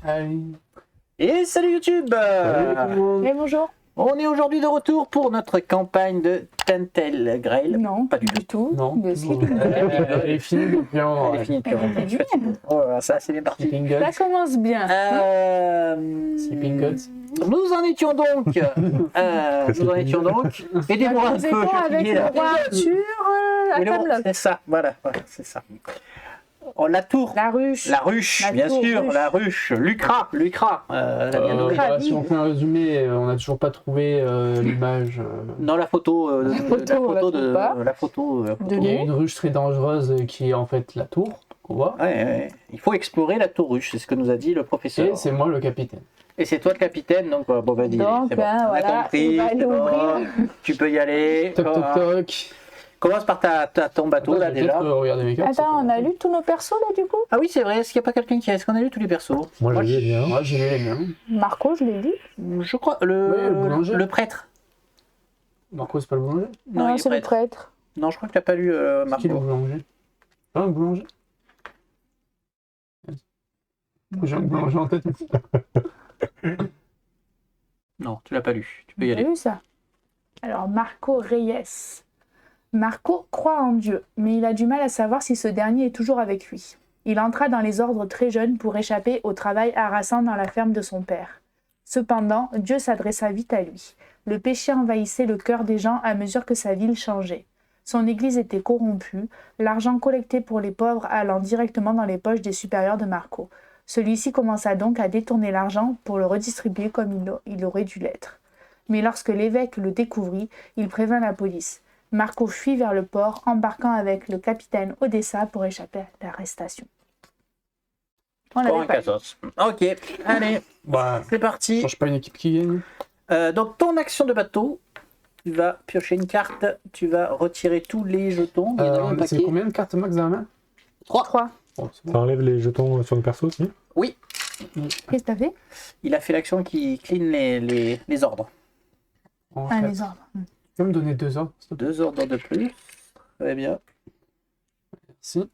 Allez. Et salut YouTube. Salut tout le monde. Et bonjour. On est aujourd'hui de retour pour notre campagne de Taintel Grail. Non, pas du tout. Non, De toujours. Sleeping Gods. Elle est finie depuis un moment. Elle est finie depuis longtemps. Elle est finie. Oh, ça c'est bien parti. Sleeping Ça Gods. commence bien. Sleeping Gods. Nous en étions donc. Aidez-moi un Nous peu. étions je suis avec fatigué, le là. roi Arthur à Mais le roi, Camelot. c'est ça, voilà, c'est ça. Oh, la tour. La ruche. La ruche, La bien tour sûr, ruche. la ruche. Lucra. La bien nommée. Lucra. Si on fait un résumé, on n'a toujours pas trouvé l'image. Non, la photo, on la trouve pas. la photo. Il y a une ruche très dangereuse qui est en fait la tour qu'on voit. Ouais. Il faut explorer la tour ruche, c'est ce que nous a dit le professeur. Et c'est moi le capitaine. Et c'est toi le capitaine, donc bon, vas-y, Donc, c'est bon. On a voilà, compris, il va c'est l'ouvrir. bon. Tu peux y aller. Toc toc toc. Commence par ton bateau Attends, là je vais déjà. peut-être regarder mes cartes. Attends, on a lu tous nos persos là du coup. Ah oui, c'est vrai, est-ce qu'il n'y a pas quelqu'un qui a... Est-ce qu'on a lu tous les persos? Moi, j'ai bien. Moi j'ai lu les miens. Marco, je l'ai lu. Je crois, Oui, le boulanger. le prêtre. Marco, c'est pas le boulanger? Non, il est c'est le prêtre. prêtre. Non, je crois que tu n'as pas lu C'est qui le Marco. boulanger? Pas un boulanger? J'ai un boulanger en tête. Non, tu l'as pas lu, tu peux y J'ai aller. lu ça. Alors, Marco Reyes. Marco croit en Dieu, mais il a du mal à savoir si ce dernier est toujours avec lui. Il entra dans les ordres très jeune pour échapper au travail harassant dans la ferme de son père. Cependant, Dieu s'adressa vite à lui. Le péché envahissait le cœur des gens à mesure que sa ville changeait. Son église était corrompue, l'argent collecté pour les pauvres allant directement dans les poches des supérieurs de Marco. Celui-ci commença donc à détourner l'argent pour le redistribuer comme il aurait dû l'être. Mais lorsque l'évêque le découvrit, il prévint la police. Marco fuit vers le port, embarquant avec le capitaine Odessa pour échapper à l'arrestation. On Encore un l'avait pas. cassos. Ok, allez, Bah, c'est parti. change pas une équipe qui gagne. Donc ton action de bateau, tu vas piocher une carte, tu vas retirer tous les jetons. Il y en a un C'est paquet. combien de cartes max dans la main? 3. Bon, c'est Ça bon. enlève les jetons sur le perso aussi. Qu'est-ce que t'as fait? Il a fait l'action qui clean les ordres. En Ah, fait. les ordres. Tu peux me donner 2 ordres, s'il te plaît? 2 ordres de plus. Très bien. Si.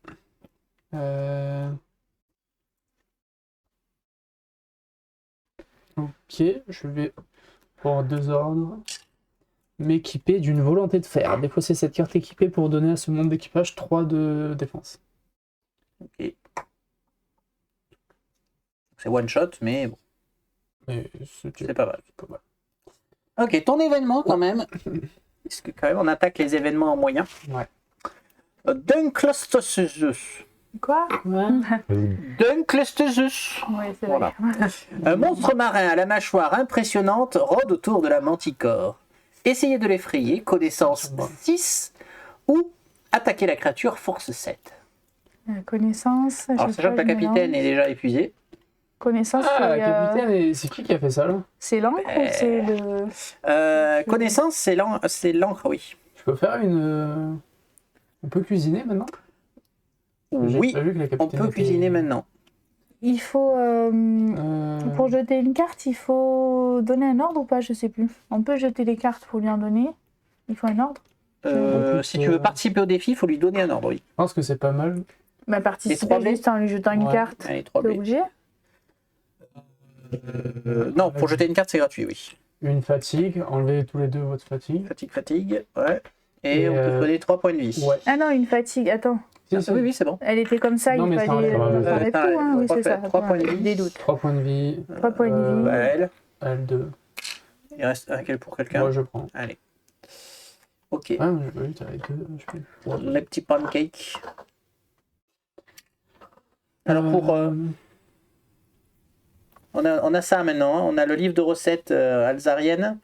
Ok, je vais pour 2 ordres m'équiper d'une volonté de fer. Défausser cette carte équipée pour donner à ce monde d'équipage 3 de défense. Ok. C'est one shot, mais bon, Mais c'est pas mal. pas mal. Ok, ton événement quand même. Parce que quand même on attaque les événements en moyen. Ouais. Dunklestosus. Quoi? Dunklestosus. Oui, c'est Voilà. vrai. Un monstre marin à la mâchoire impressionnante rôde autour de la manticore. Essayez de l'effrayer, connaissance Bon. 6 ou attaquer la créature force 7. Connaissance. Alors j'ai sachant que pas ta le mélange. capitaine est déjà épuisée. Connaissance, Ah, c'est, capitaine, et c'est qui a fait ça là? c'est l'encre ou c'est le. Connaissance, c'est l'encre, oui. Je peux faire une. On peut cuisiner maintenant? J'ai Oui, pas vu que la on capitaine peut était- cuisiner maintenant. Il faut. Pour jeter une carte, il faut donner un ordre ou pas? Je sais plus. On peut jeter les cartes pour lui en donner. Il faut un ordre. En plus, Si tu veux participer au défi, il faut lui donner un ordre, oui. Je pense que c'est pas mal. Bah, trois participer blés juste en lui jetant une Ouais. carte. Allez, 3 T'es blés. obligé? Non, pour jeter une carte, c'est gratuit, oui. Une fatigue, enlevez tous les deux votre fatigue. Fatigue, ouais. Et Et, on peut te donner 3 points de vie. Ouais. Ah non, une fatigue. Attends. Si, Ah, si. oui, c'est bon. Elle était comme ça, Non, il mais ça fallait. enlève, ça enlève tout, hein. Oui, c'est ça. 3 points de vie. Des doutes. 3 points de vie. 3 points de vie. Bah, elle. L2. Il reste un quel pour quelqu'un. Moi je prends. Allez. Ok. Ah, j'ai pas vu, t'avais 2. Je fais... Les petits pancakes. Alors pour... on a ça maintenant. Hein. On a le livre de recettes alsariennes.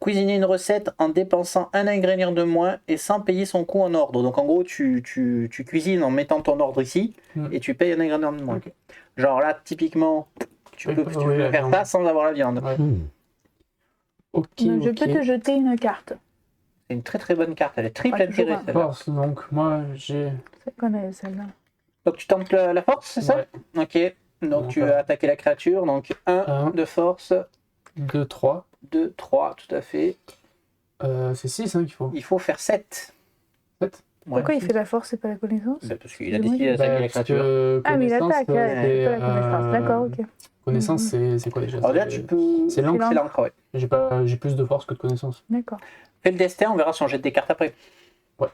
Cuisiner une recette en dépensant un ingrédient de moins et sans payer son coût en ordre. Donc en gros, tu cuisines en mettant ton ordre ici et tu payes un ingrédient de moins. Ok. Genre là, typiquement, tu Oui, peux oui, la faire viande. ça sans avoir la viande. Ouais. Hmm. Ok, Je ok. peux te jeter une carte. C'est une très très bonne carte. Elle est triple Ouais, toujours intérêt. un. Celle-là. Force, donc moi j'ai... C'est qu'on a celle-là. Donc tu tentes la force, c'est ça? Ouais. Ok. Donc Bon, tu ça vas va. attaquer la créature. Donc 1 Un. de force, 2, 3. 2, 3, tout à fait. C'est 6 hein, qu'il faut. Il faut faire 7. 7. Pourquoi il fait la force et pas la connaissance? Bah, parce qu'il a décidé d'attaquer la Parce créature. que Ah, mais il connaissance, attaque, c'est, pas la connaissance. D'accord, ok. Connaissance, c'est quoi déjà? Alors là, tu peux. C'est l'encre. C'est l'encre, ouais. J'ai plus de force que de connaissance. D'accord. Fais le destin, on verra si on jette des cartes après. Ouais.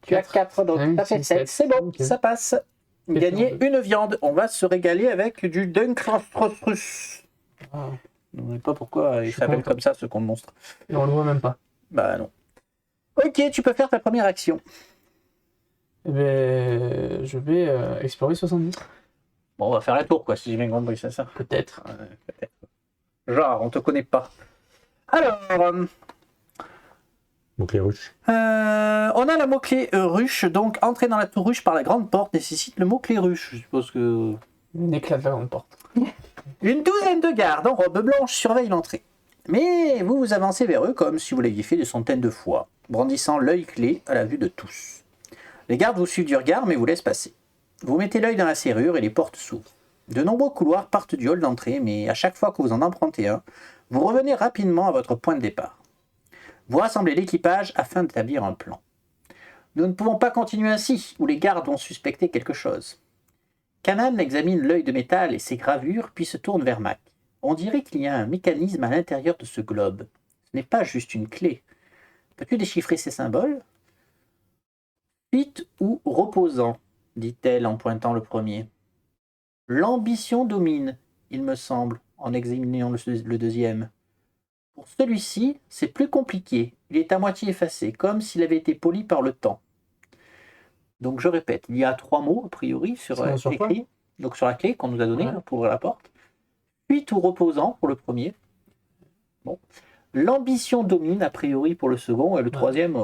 Tu as 4, donc cinq, ça fait six, 7. sept. C'est bon, Ok. ça passe. Et Gagner puis, une viande. On va se régaler avec du Dunkrastrus. Ah, Je ne sais pas pourquoi Je il suis s'appelle content. comme ça, ce con de monstre. et on le voit même pas. Bah non. Ok, tu peux faire ta première action. Eh ben, je vais explorer 70. Bon, on va faire un tour, quoi, si j'ai bien compris, c'est ça. Peut-être. Peut-être. Genre, on te connaît pas. Alors, Donc les ruches. on a le mot-clé ruche, donc entrer dans la tour ruche par la grande porte nécessite le mot-clé ruche. Je suppose que... Un éclat de la grande porte. Une douzaine de gardes en robe blanche surveillent l'entrée. Mais vous vous avancez vers eux comme si vous l'aviez fait des centaines de fois, brandissant l'œil clé à la vue de tous. Les gardes vous suivent du regard mais vous laissent passer. Vous mettez l'œil dans la serrure et les portes s'ouvrent. De nombreux couloirs partent du hall d'entrée, mais à chaque fois que vous en empruntez un, vous revenez rapidement à votre point de départ. Vous rassemblez l'équipage afin d'établir un plan. Nous ne pouvons pas continuer ainsi, ou les gardes vont suspecter quelque chose. Kanan examine l'œil de métal et ses gravures, puis se tourne vers Mac. On dirait qu'il y a un mécanisme à l'intérieur de ce globe. Ce n'est pas juste une clé. Peux-tu déchiffrer ces symboles? Fit ou reposant, dit-elle en pointant le premier. L'ambition domine, il me semble, en examinant le deuxième. Pour celui-ci, c'est plus compliqué. Il est à moitié effacé, comme s'il avait été poli par le temps. Donc je répète, il y a 3 mots, a priori, sur Sur quoi? écrit. Donc sur la clé qu'on nous a donnée Ouais. pour ouvrir la porte. Fuite ou reposant pour le premier. Bon. L'ambition domine, a priori, pour le second. Et le troisième,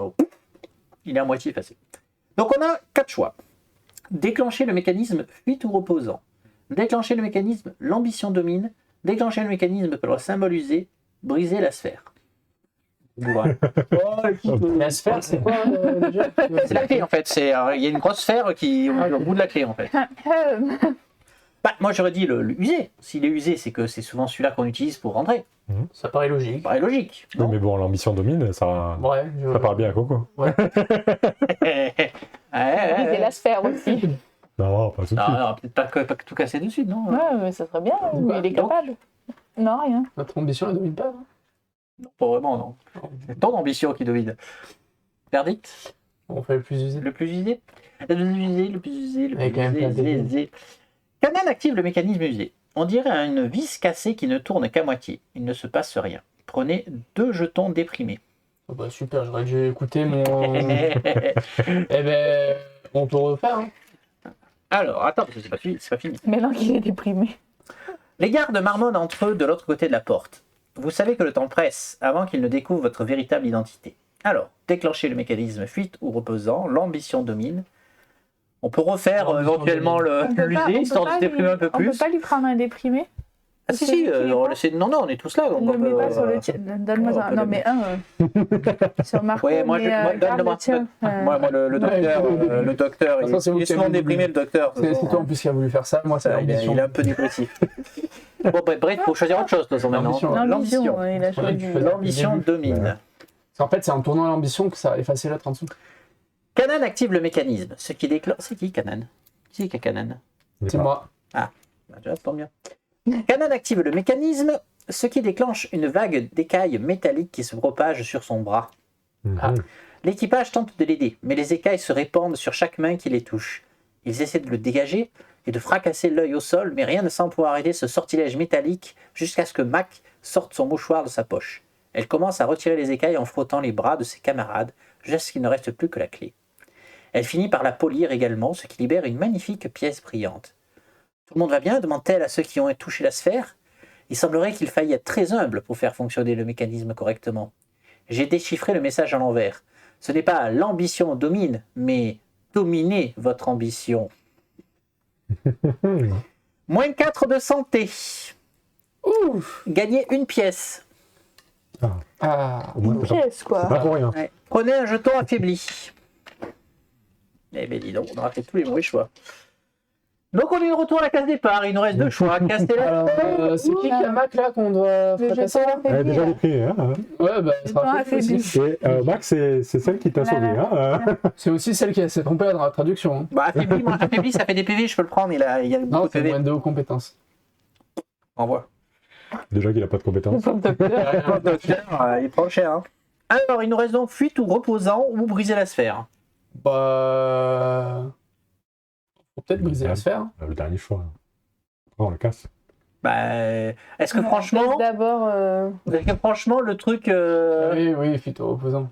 il est à moitié effacé. Donc on a 4 choix. Déclencher le mécanisme fuite ou reposant. Déclencher le mécanisme l'ambition domine. Déclencher le mécanisme pour le symbole usé. Briser la sphère. La sphère, c'est quoi déjà? C'est la clé en fait. Il y a une grosse sphère qui est au bout de la clé en fait. Bah, moi j'aurais dit le usé. S'il est usé, c'est que c'est souvent celui-là qu'on utilise pour rentrer. Ça paraît logique. Ça paraît logique. Oui, mais bon, l'ambition domine, ça parle bien à Coco. C'est la sphère aussi. Non, pas tout de suite. Non, peut-être pas tout casser dessus, non. Ouais, mais ça serait bien, mais il est Donc, capable. Non, rien. Notre ambition, elle domine pas. non, pas vraiment, non. C'est ton ambition qui domine. Verdict? On fait le plus usé. Le plus usé? Le plus usé, le plus usé, le Ouais, plus quand même usé, plein de usé. Kanan active le mécanisme usé. On dirait une vis cassée qui ne tourne qu'à moitié. Il ne se passe rien. Prenez 2 jetons déprimés. Oh bah super, j'aurais dû écouter mon. Eh ben, on peut refaire. Hein. Alors, attends, parce que c'est pas fini. Mais non, il est déprimé. Les gardes marmonnent entre eux de l'autre côté de la porte. Vous savez que le temps presse avant qu'ils ne découvrent votre véritable identité. Alors, déclenchez le mécanisme fuite ou reposant, l'ambition domine. On peut refaire L'ambition éventuellement l'usé, histoire de se déprimer un peu On peut plus. pas lui prendre un déprimé? Ah si, C'est si, lui qui les prend non, on est tous là. Donc Ne on le mets peut, pas sur le tien. Donne-moi on ça. peut Non, le mais un sur Marco. Ouais, moi, mais, donne-le-moi. garde le tien. Moi, le docteur, le docteur, Attends, c'est vous il est qui souvent avez déprimé, le docteur. C'est toi en plus qui a voulu faire ça. Moi, c'est Ça, il l'ambition. est un peu dépressif. Bon, bref, faut choisir autre chose, de toute façon, maintenant. L'ambition. L'ambition, il a choisi. L'ambition domine. En fait, c'est en tournant l'ambition que ça a effacé l'autre en dessous. Kanan active le mécanisme, ce qui déclenche... C'est qui Kanan? Qui est Kanan? C'est moi. Bah, tu vois, ça tombe bien. Kanan active le mécanisme, ce qui déclenche une vague d'écailles métalliques qui se propage sur son bras. Ah. L'équipage tente de l'aider, mais les écailles se répandent sur chaque main qui les touche. Ils essaient de le dégager et de fracasser l'œil au sol, mais rien ne semble pouvoir arrêter ce sortilège métallique jusqu'à ce que Mac sorte son mouchoir de sa poche. Elle commence à retirer les écailles en frottant les bras de ses camarades, jusqu'à ce qu'il ne reste plus que la clé. Elle finit par la polir également, ce qui libère une magnifique pièce brillante. Tout le monde va bien? Demande-t-elle à ceux qui ont touché la sphère. Il semblerait qu'il faille être très humble pour faire fonctionner le mécanisme correctement. J'ai déchiffré le message à l'envers. Ce n'est pas l'ambition domine, mais dominez votre ambition. Moins 4 de santé. Ouf. Gagnez une pièce. Ah. Au moins, Une c'est pas- pièce, quoi. c'est pas pour rien. Ouais. Prenez un jeton affaibli. Eh bien dis donc, on aura fait tous les mauvais choix. Donc on est de retour à la case départ, il nous reste 2 choix. Castellan. Alors, c'est qui Mac là qu'on doit fracasser là? Elle a déjà les prix, hein. Ouais, bah, Le ça temps sera fait affaibli. aussi. Et Max, c'est celle qui t'a sauvé, hein. C'est aussi celle qui s'est trompée dans la traduction. Hein. Bah, affaibli, ça fait des PV, je peux le prendre, il y a beaucoup Non, de c'est PV. moins de haut compétences. Envoie. Déjà qu'il a pas de compétences. Il prend cher. Hein. Alors, il nous reste donc fuite ou reposant ou briser la sphère. Bah. Faut peut-être briser la sphère. Le dernier choix. Oh, on le casse. Bah, est-ce que franchement, D'abord, le truc. Oui, fuite au reposant.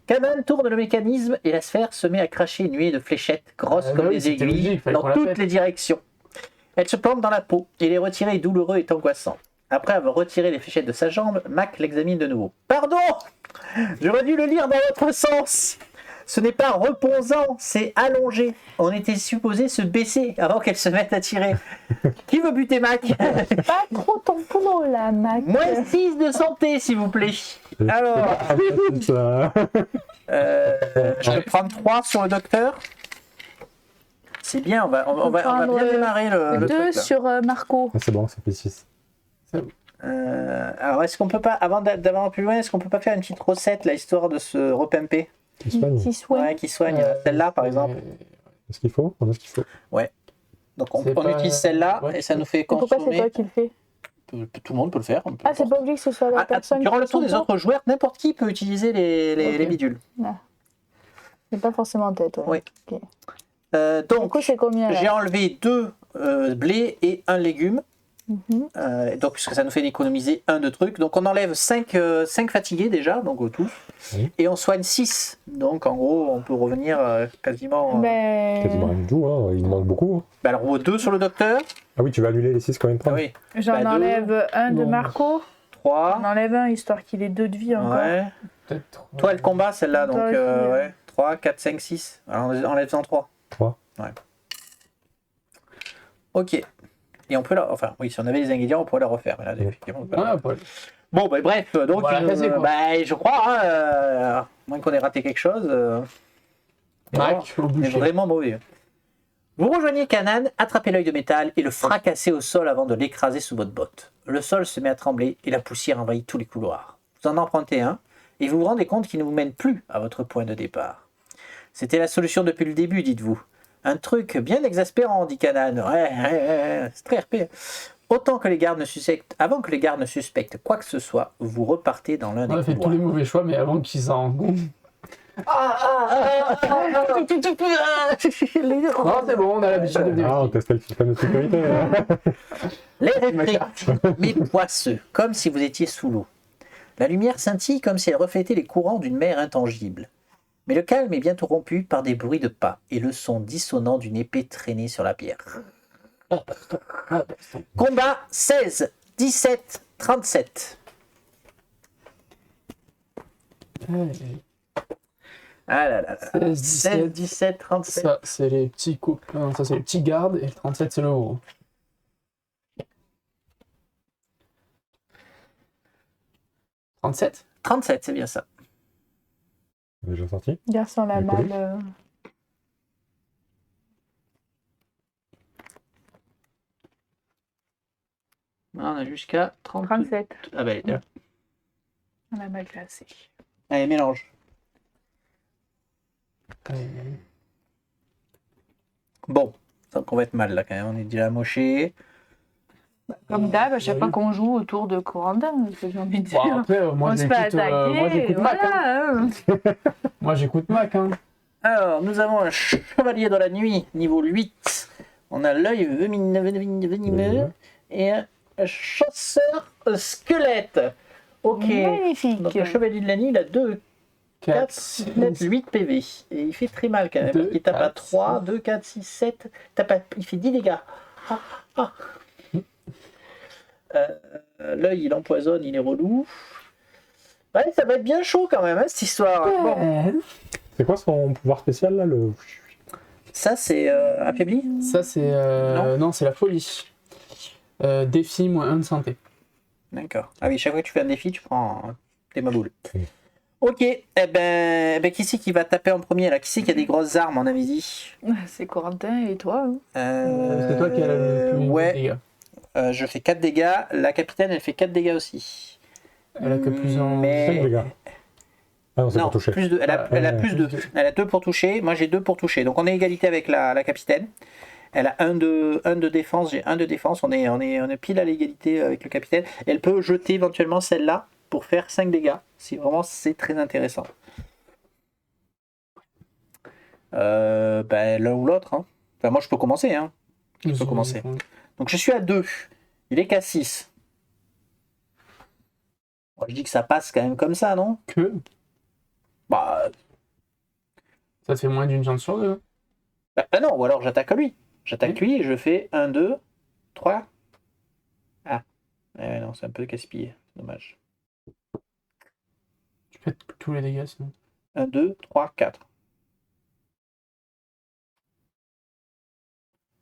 Kanan tourne le mécanisme et la sphère se met à cracher une nuée de fléchettes grosses comme des c'était aiguilles logique, fallait dans qu'on la toutes pète. les directions. Elle se plante dans la peau et les retirer est douloureux et angoissant. Après avoir retiré les fléchettes de sa jambe, Mac l'examine de nouveau. Pardon, j'aurais dû le lire dans l'autre sens. Ce n'est pas reposant, c'est allongé. On était supposé se baisser avant qu'elle se mette à tirer. Qui veut buter Mac? pas trop ton boulot là, Mac. Moins 6 de santé, s'il vous plaît. Alors, C'est ça. je peux prendre 3 sur le docteur. C'est bien, on va bien démarrer le truc. 2 là. sur Marco. Ah, c'est bon, ça fait 6. Alors, est-ce qu'on peut pas, avant d'aller plus loin, est-ce qu'on peut pas faire une petite recette, là, histoire de se repimper? Qui soigne. Qui soigne. Ouais, qui soigne. Celle-là, par exemple. Est-ce qu'il faut? On a ce qu'il faut. Donc, on C'est pas- utilise celle-là ouais. et ça nous fait Et pourquoi c'est consommer. toi qui le fais? Tout le monde peut le faire. Ah, c'est pas obligé que ce soit la personne durant qui le fait tour son des autres joueurs, n'importe qui peut utiliser les Ok. bidules. C'est pas forcément en tête, ouais. Oui. Ok. Du Donc, coup, c'est combien j'ai là enlevé 2 blés et 1 légume. Mhm. Donc, puisque ça nous fait économiser 1 de trucs. Donc, on enlève 5 fatigués déjà, donc tous. Oui. Et on soigne 6. Donc, en gros, on peut revenir quasiment. Quasiment rien du tout, hein. Il nous manque beaucoup. Bah, alors, 2 sur le docteur. Ah oui, tu vas annuler les 6 quand même Ah pas. oui. J'en Bah, deux. enlève un de Bon. Marco. 3. On enlève un histoire qu'il ait 2 de vie encore. Ouais. Peut-être. Toi, elle combat celle-là. Donc, Toi aussi, ouais. 3, 4, 5, 6. Alors, enlève-en 3. 3. Ok. Et on peut la. Enfin, oui, si on avait les ingrédients, on pourrait la refaire. Mais là, effectivement, on peut la- Ouais, Paul. Bon, bah, bref, donc, On va la casser, quoi. bah, je crois, hein, à moins qu'on ait raté quelque chose. Mac, au C'est boucher. vraiment mauvais. Vous rejoignez Kanan, attrapez l'œil de métal et le fracassez au sol avant de l'écraser sous votre botte. Le sol se met à trembler et la poussière envahit tous les couloirs. Vous en empruntez un et vous vous rendez compte qu'il ne vous mène plus à votre point de départ. C'était la solution depuis le début, dites-vous. Un truc bien exaspérant, dit Kanan. Ouais, c'est très RP. Avant que les gardes ne suspectent quoi que ce soit, vous repartez dans l'un On a des fait tous couloirs. les mauvais choix, mais avant qu'ils s'en rendent compte. Non, c'est bon, on a l'habitude de Ah, on vérifier. testait le système de sécurité. Hein. L'air est frais, mais poisseux, comme si vous étiez sous l'eau. La lumière scintille comme si elle reflétait les courants d'une mer intangible. Mais le calme est bientôt rompu par des bruits de pas et le son dissonant d'une épée traînée sur la pierre. Combat 16, 17, 37. Ah là là là. 16, 16, 17, 37. Ça, c'est les petits copains. Ça, c'est les petits gardes. Et le 37, c'est le haut. 37. 37, c'est bien ça. Déjà sorti. Garçon la D'accord. malle. On a jusqu'à 30. 37. Ah bah, elle est là. On a mal classé. Allez, mélange. Bon, donc on va être mal là quand même. On est déjà moché. Comme d'hab, à chaque oui. fois qu'on joue autour de Corentin, ce que j'ai envie de Bon, dire. après, moi, On se fait attaquer. moi, j'écoute Mac. Hein. Voilà. Moi, j'écoute Mac. Hein. Alors, nous avons un chevalier dans la nuit, niveau 8. On a l'œil venimeux et un chasseur squelette. Ok. Magnifique. Donc, le chevalier de la nuit, il a 2, 4, 4, 7, 8 PV. Et il fait très mal quand même. Deux, Parce qu'il tape à quatre, 3, 2, 4, 6, 7. Il fait 10 dégâts. Ah, ah. L'œil, il empoisonne, il est relou. Ouais, ça va être bien chaud quand même, hein, cette histoire. Bon, C'est quoi son pouvoir spécial là le... ça, c'est affaibli. Ça, c'est. Non, c'est la folie. Défi moins 1 de santé. D'accord. Ah oui, chaque fois que tu fais un défi, tu prends des maboules. Ok, qui c'est qui va taper en premier là? Qui c'est qui a des grosses armes, on avait dit? C'est Corentin et toi. Hein. C'est toi qui as le plus de dégâts. Je fais 4 dégâts. La capitaine, elle fait 4 dégâts aussi. Elle a que plus en... 5 dégâts. Ah non, c'est pour toucher. Plus de, elle a plus de. Elle a 2 pour toucher. Moi, j'ai 2 pour toucher. Donc, on est égalité avec la capitaine. Elle a un de défense. J'ai 1 de défense. On est pile à l'égalité avec le capitaine. Elle peut jeter éventuellement celle-là pour faire 5 dégâts. C'est très intéressant. L'un ou l'autre. Hein. Enfin, moi, je peux commencer. Hein. Je peux commencer. Donc, je suis à 2. Il est qu'à 6. Bon, je dis que ça passe quand même comme ça, non? Bah. Ça te fait moins d'une chance sur 2. Non, ou alors j'attaque lui. J'attaque lui et je fais 1, 2, 3. Ah. Non, c'est un peu casse-pied. Dommage. Tu fais tous les dégâts sinon. 1, 2, 3, 4.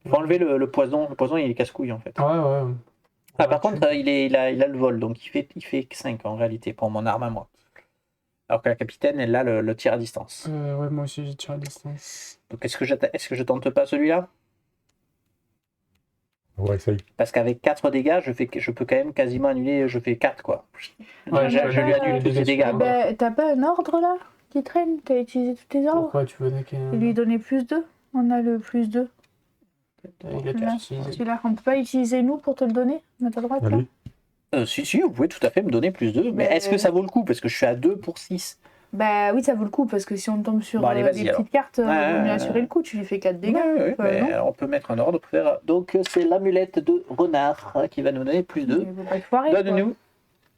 Faut enlever le poison. Le poison, il est casse-couille en fait. Ouais. Par contre, il a le vol, donc il fait 5 en réalité pour mon arme à moi. Alors que la capitaine, elle a le tir à distance. Ouais, moi aussi j'ai tir à distance. Donc est-ce que je tente pas celui-là? Ouais, essaye. Parce qu'avec 4 dégâts, je peux quand même quasiment annuler, je fais 4 quoi. Ouais, je lui annule tous ses dégâts. T'as pas un ordre là qui traîne? T'as utilisé tous tes ordres? Pourquoi tu veux attaquer Et lui donner plus 2? On a le plus 2. Il a tout utilisé. Celui-là, on peut pas utiliser nous pour te le donner? On n'a pas le droit de Allez. Si, vous pouvez tout à fait me donner plus 2. Mais est-ce que ça vaut le coup? Parce que je suis à 2 pour 6. Bah oui, ça vaut le coup, parce que si on tombe sur Bon, allez, des vas-y, petites cartes, il vaut mieux Ouais. assurer le coup. Tu lui fais 4 dégâts. On peut mettre un ordre pour faire. Donc c'est l'amulette de renard qui va nous donner plus 2. Il faut pas te foirer. Donne-nous.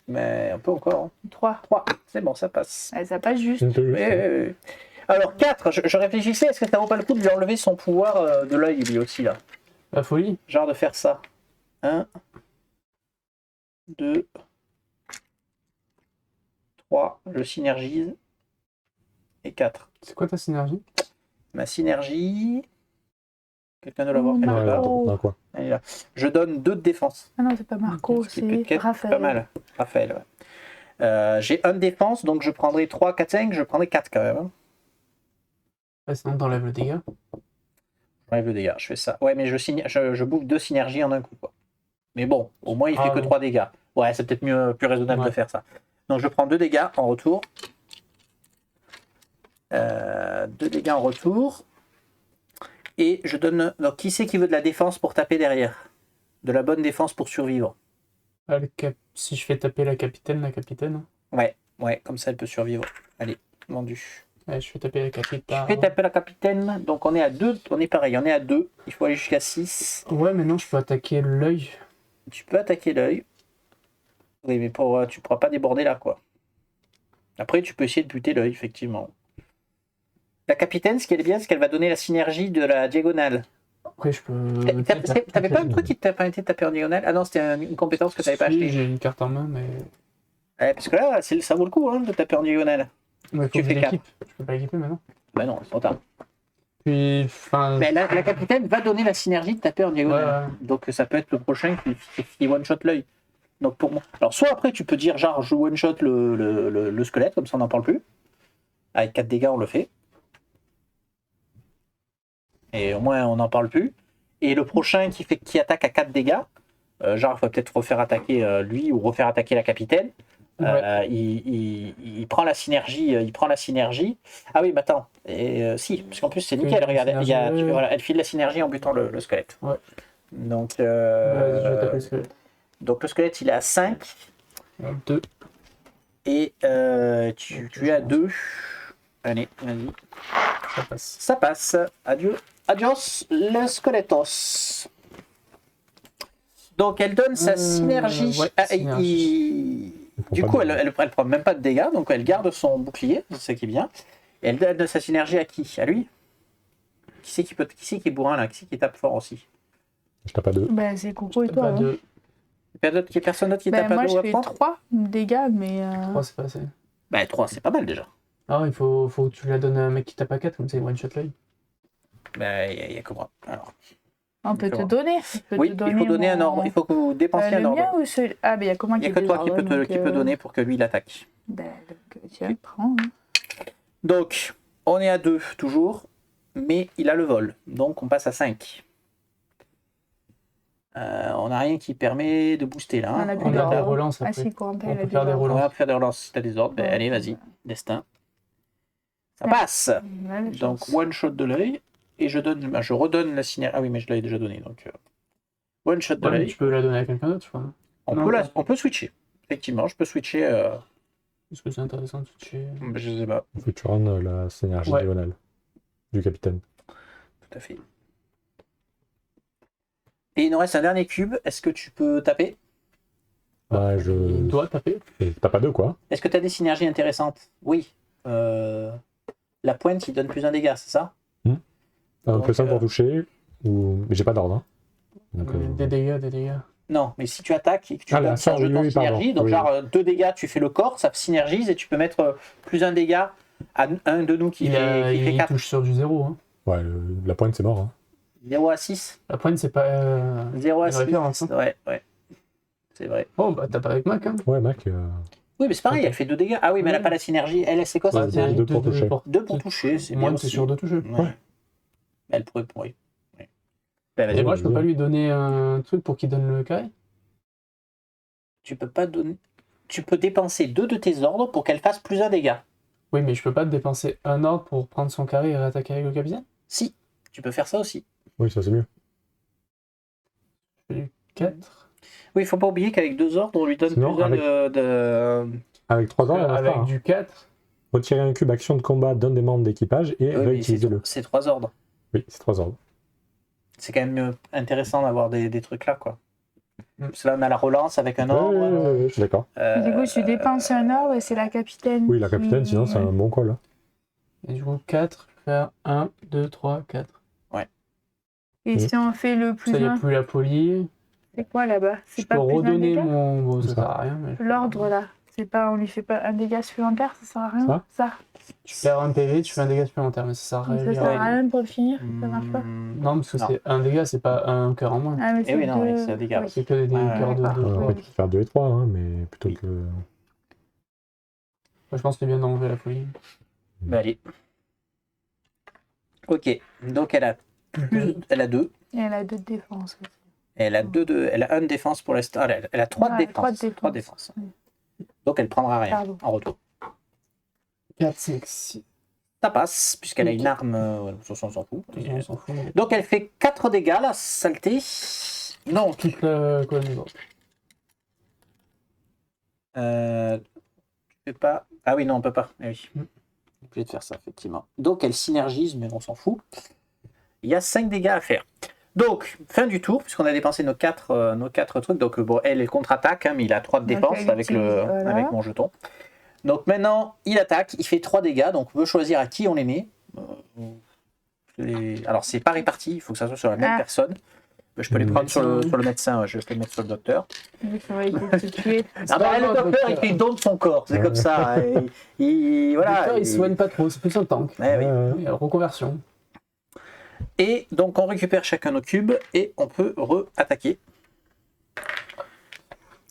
Mais un peu encore. Hein. 3. 3. C'est bon, ça passe. Ça passe juste. Oui. Alors 4, je réfléchissais, est-ce que ça vaut pas le coup de lui enlever son pouvoir de l'œil lui aussi là? La folie. Genre de faire ça. 1, 2, 3, je synergise. Et 4. C'est quoi ta synergie? Ma synergie. Quelqu'un doit l'avoir. Oh, Elle est Ouais, là. dans quoi? Elle est là. Je donne 2 de défense. Ah non, c'est pas Marco, Ce qui peut c'est être Raphaël. pas mal. Raphaël, ouais. J'ai 1 de défense, donc je prendrai 3, 4, 5. Je prendrai 4 quand même. Hein. Ouais, sinon t'enlèves le dégât. J'enlève le dégât, je fais ça. Ouais, mais je bouffe 2 synergies en un coup. Quoi. Mais bon, au moins il fait que 3 dégâts. Ouais, c'est peut-être plus raisonnable de faire ça. Donc je prends 2 dégâts en retour. 2 dégâts en retour. Et je donne. Donc qui c'est qui veut de la défense pour taper derrière? De la bonne défense pour survivre. Si je fais taper la capitaine. Ouais, comme ça elle peut survivre. Allez, vendu. Ouais, je fais taper la capitaine. Je fais taper la capitaine. Donc on est à 2. On est pareil, on est à 2. Il faut aller jusqu'à 6. Ouais, mais non, je peux attaquer l'œil. Tu peux attaquer l'œil. Oui, mais tu pourras pas déborder là, quoi. Après, tu peux essayer de buter l'œil, effectivement. La capitaine, ce qui est bien, c'est qu'elle va donner la synergie de la diagonale. Après, je peux. T'avais pas un truc qui t'a permis de taper en diagonale? Ah non, c'était une compétence que t'avais pas achetée. J'ai une carte en main, mais. Ouais, parce que là, ça vaut le coup hein, de taper en diagonale. Ouais, Tu fais 4. Je peux pas l'équiper maintenant. Bah non, c'est trop tard. Puis, enfin. Mais la capitaine va donner la synergie de taper en diagonale. Ouais. Donc ça peut être le prochain qui one-shot l'œil. Donc pour moi. Alors soit après tu peux dire genre je one-shot le squelette, comme ça on n'en parle plus. Avec 4 dégâts on le fait. Et au moins on n'en parle plus. Et le prochain qui attaque à 4 dégâts, genre il faut peut-être refaire attaquer lui ou refaire attaquer la capitaine. Ouais. Il prend la synergie. Ah oui, mais attends. Si, parce qu'en plus c'est nickel. Regarde, voilà, elle file la synergie en butant le squelette. Ouais. Donc, Je vais taper le squelette. donc le squelette il est à 5. 2. Et tu es à 2. Allez, vas-y. Ça passe. Ça passe. Adios, le squelettos. Donc elle donne sa synergie. Ouais, synergie. Du coup, elle prend même pas de dégâts, donc elle garde son bouclier, c'est ça qui est bien. Et elle donne sa synergie à qui? À lui? Qui c'est qui est bourrin là? Qui c'est qui tape fort aussi? Je tape à 2. Bah, c'est Coco et toi. Pas Hein. 2. Il y a personne d'autre qui Bah, tape à moi, 2 je ou à fais 3? 3 dégâts, mais. 3, c'est pas assez. Bah 3, c'est pas mal déjà. Ah, il faut que tu la donnes à un mec qui tape à 4, comme ça il one-shot l'œil. Bah, il y a que moi. Alors. On peut te donner. Oui, il faut donner un ordre. Il faut que vous dépensiez un le ordre. mien ou celui... Ah, mais il y a comment Il n'y a que toi qui peut donner pour que lui, il attaque. Donc, tiens, prends. Hein. Donc, on est à 2 toujours, mais il a le vol. Donc, on passe à 5. On n'a rien qui permet de booster là. On a On a des relances après. Ah si, On peut faire des On relances. va faire des relances si tu as des ordres. Ben, allez, vas-y. Destin. Ça passe. Donc, one shot de l'œil. Et je redonne la synergie. Ah oui, mais je l'avais déjà donné. Donc, one shot de Ouais, mais l'œil. tu peux la donner à quelqu'un d'autre, je crois. On peut switcher. Effectivement, je peux switcher. Est-ce que c'est intéressant de switcher? Je sais pas. Il faut que tu rendes la synergie diagonale du capitaine. Tout à fait. Et il nous reste un dernier cube. Est-ce que tu peux taper? Ouais, Il doit taper. T'as pas deux, quoi. Est-ce que tu as des synergies intéressantes? Oui. La pointe, il donne plus un dégât, c'est ça? Un peu ça pour toucher, mais j'ai pas d'ordre. Hein. Donc, Des dégâts. Non, mais si tu attaques et que tu donnes d'accord, son jeton oui, synergie, pardon, donc oui. genre 2 dégâts, tu fais le corps, ça synergise et tu peux mettre plus un dégât à un de nous qui fait Il 4. touche sur du 0. Hein. Ouais, la pointe, c'est mort. Hein. 0 à 6. La pointe, c'est pas. 0 à une 6. référence, hein. Ouais. C'est vrai. Oh, bah t'as pas avec Mac. Hein. Ouais, Mac. Oui, mais c'est pareil, elle fait 2 dégâts. Ah oui, mais elle n'a pas la synergie. Elle, c'est quoi ça? Ouais, deux pour toucher. 2 pour toucher, c'est bien Moi, aussi. c'est sûr de toucher. Ouais. Elle pourrait. Oui. Ben, vas-y. Et moi, je peux pas lui donner un truc pour qu'il donne le carré? Tu peux pas donner. Tu peux dépenser 2 de tes ordres pour qu'elle fasse plus un dégât. Oui, mais je peux pas dépenser un ordre pour prendre son carré et réattaquer avec le capitaine? Si, tu peux faire ça aussi. Oui, ça c'est mieux. Je fais du 4. Oui, il faut pas oublier qu'avec 2 ordres, on lui donne Sinon, plus un de... Avec 3 ordres, on va Avec faire. du 4. Retirer un cube action de combat d'un des membres d'équipage et Oui, mais réutiliser-le. c'est 3 ordres. Oui, c'est 3 ordres. C'est quand même intéressant d'avoir des trucs là, quoi. Mm. Parce que là, on a la relance avec un ordre. Ouais, je suis d'accord. Du coup, tu dépenses un ordre et c'est la capitaine. Oui, la capitaine, sinon c'est un bon call. Hein. Et du coup, 4, je vais faire 1, 2, 3, 4. Et si on fait le plus Ça, il n'y a 1, plus la polie. c'est quoi là-bas? Je C'est pas peux plus un redonner dégât? mon. Bon, ça Ça. sert à rien. Mais... L'ordre là, c'est pas, on lui fait pas un dégât supplémentaire, ça sert à rien. Ça Tu perds un PV, tu fais un dégât supplémentaire, mais ça sert à ça rien. sert à rien pour le finir, ça marche pas. Non, parce que Non. c'est un dégât, c'est pas un cœur en moins. Ah, mais Eh oui, non, deux- oui, c'est un dégât. oui. C'est que des Ouais, cœurs de d'accord. 2. Après, tu peux faire 2 et 3, hein, mais plutôt Oui. que. Moi, je pense que c'est bien d'enlever la folie. Ben, allez. Ok, donc elle a 2. Et elle a 2 de défense aussi. Elle a 1 de défense pour l'instant. Elle a 3 de Ouais, défense. 3 de défense. 3 de défense. Oui. Donc elle prendra rien Pardon. en retour. 4, 5, 6. Ça passe, puisqu'elle a Ok. une arme. On s'en fout. On s'en fout. Donc elle fait 4 dégâts, la saleté. Non, Toute la colonne des autres. tu fais pas. Ah oui, non, on peut pas. Eh oui. Mm. On est obligé de faire ça, effectivement. Donc elle synergise, mais on s'en fout. Il y a 5 dégâts à faire. Donc, fin du tour, puisqu'on a dépensé nos 4 trucs. Donc, bon, elle contre-attaque, hein, mais il a 3 de Donc, défense elle avec utilise, voilà. avec mon jeton. Donc maintenant, il attaque, il fait 3 dégâts. Donc, on peut choisir à qui on les met. Alors, c'est pas réparti, il faut que ça soit sur la même Ah. personne. Je peux les Le prendre sur médecin. le médecin, je peux les mettre sur le docteur. Il faudrait te tuer. Ah bah, le docteur, il fait don de son corps, c'est comme ça. Voilà. Voilà, il soigne pas trop, c'est plus un tank. Eh oui. Et reconversion. Et donc, on récupère chacun nos cubes et on peut re-attaquer.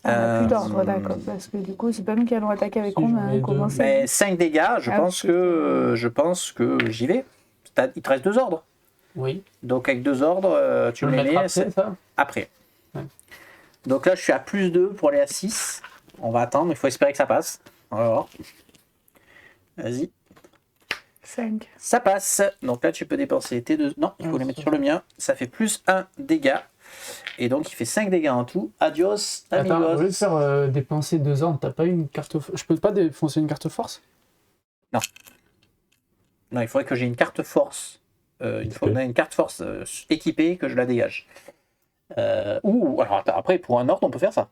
On a plus d'ordre, d'accord. Parce que du coup, c'est pas nous qui allons attaquer avec Si, j'en combien ai deux. comment ça Mais 5 dégâts, je Ah, pense que j'y vais. Il te reste 2 ordres. Oui. Donc avec 2 ordres, tu Tu peux me le les mettre mets après, ça? après. Ouais. Donc là, je suis à plus 2 pour aller à 6. On va attendre, il faut espérer que ça passe. On va voir. Vas-y. 5. Ça passe. Donc là, tu peux dépenser tes 2. Non, il faut Ah, les mettre c'est sur le mien. Ça fait plus 1 dégât. Et donc, il fait 5 dégâts en tout. Adios, Attends, au lieu de amigos. faire dépenser 2 ordres, t'as pas une carte. Je peux pas défoncer une carte force? Non, il faudrait que j'ai une carte force. Il faudrait une carte force équipée que je la dégage. Ou, alors attends, après, pour un ordre, on peut faire ça.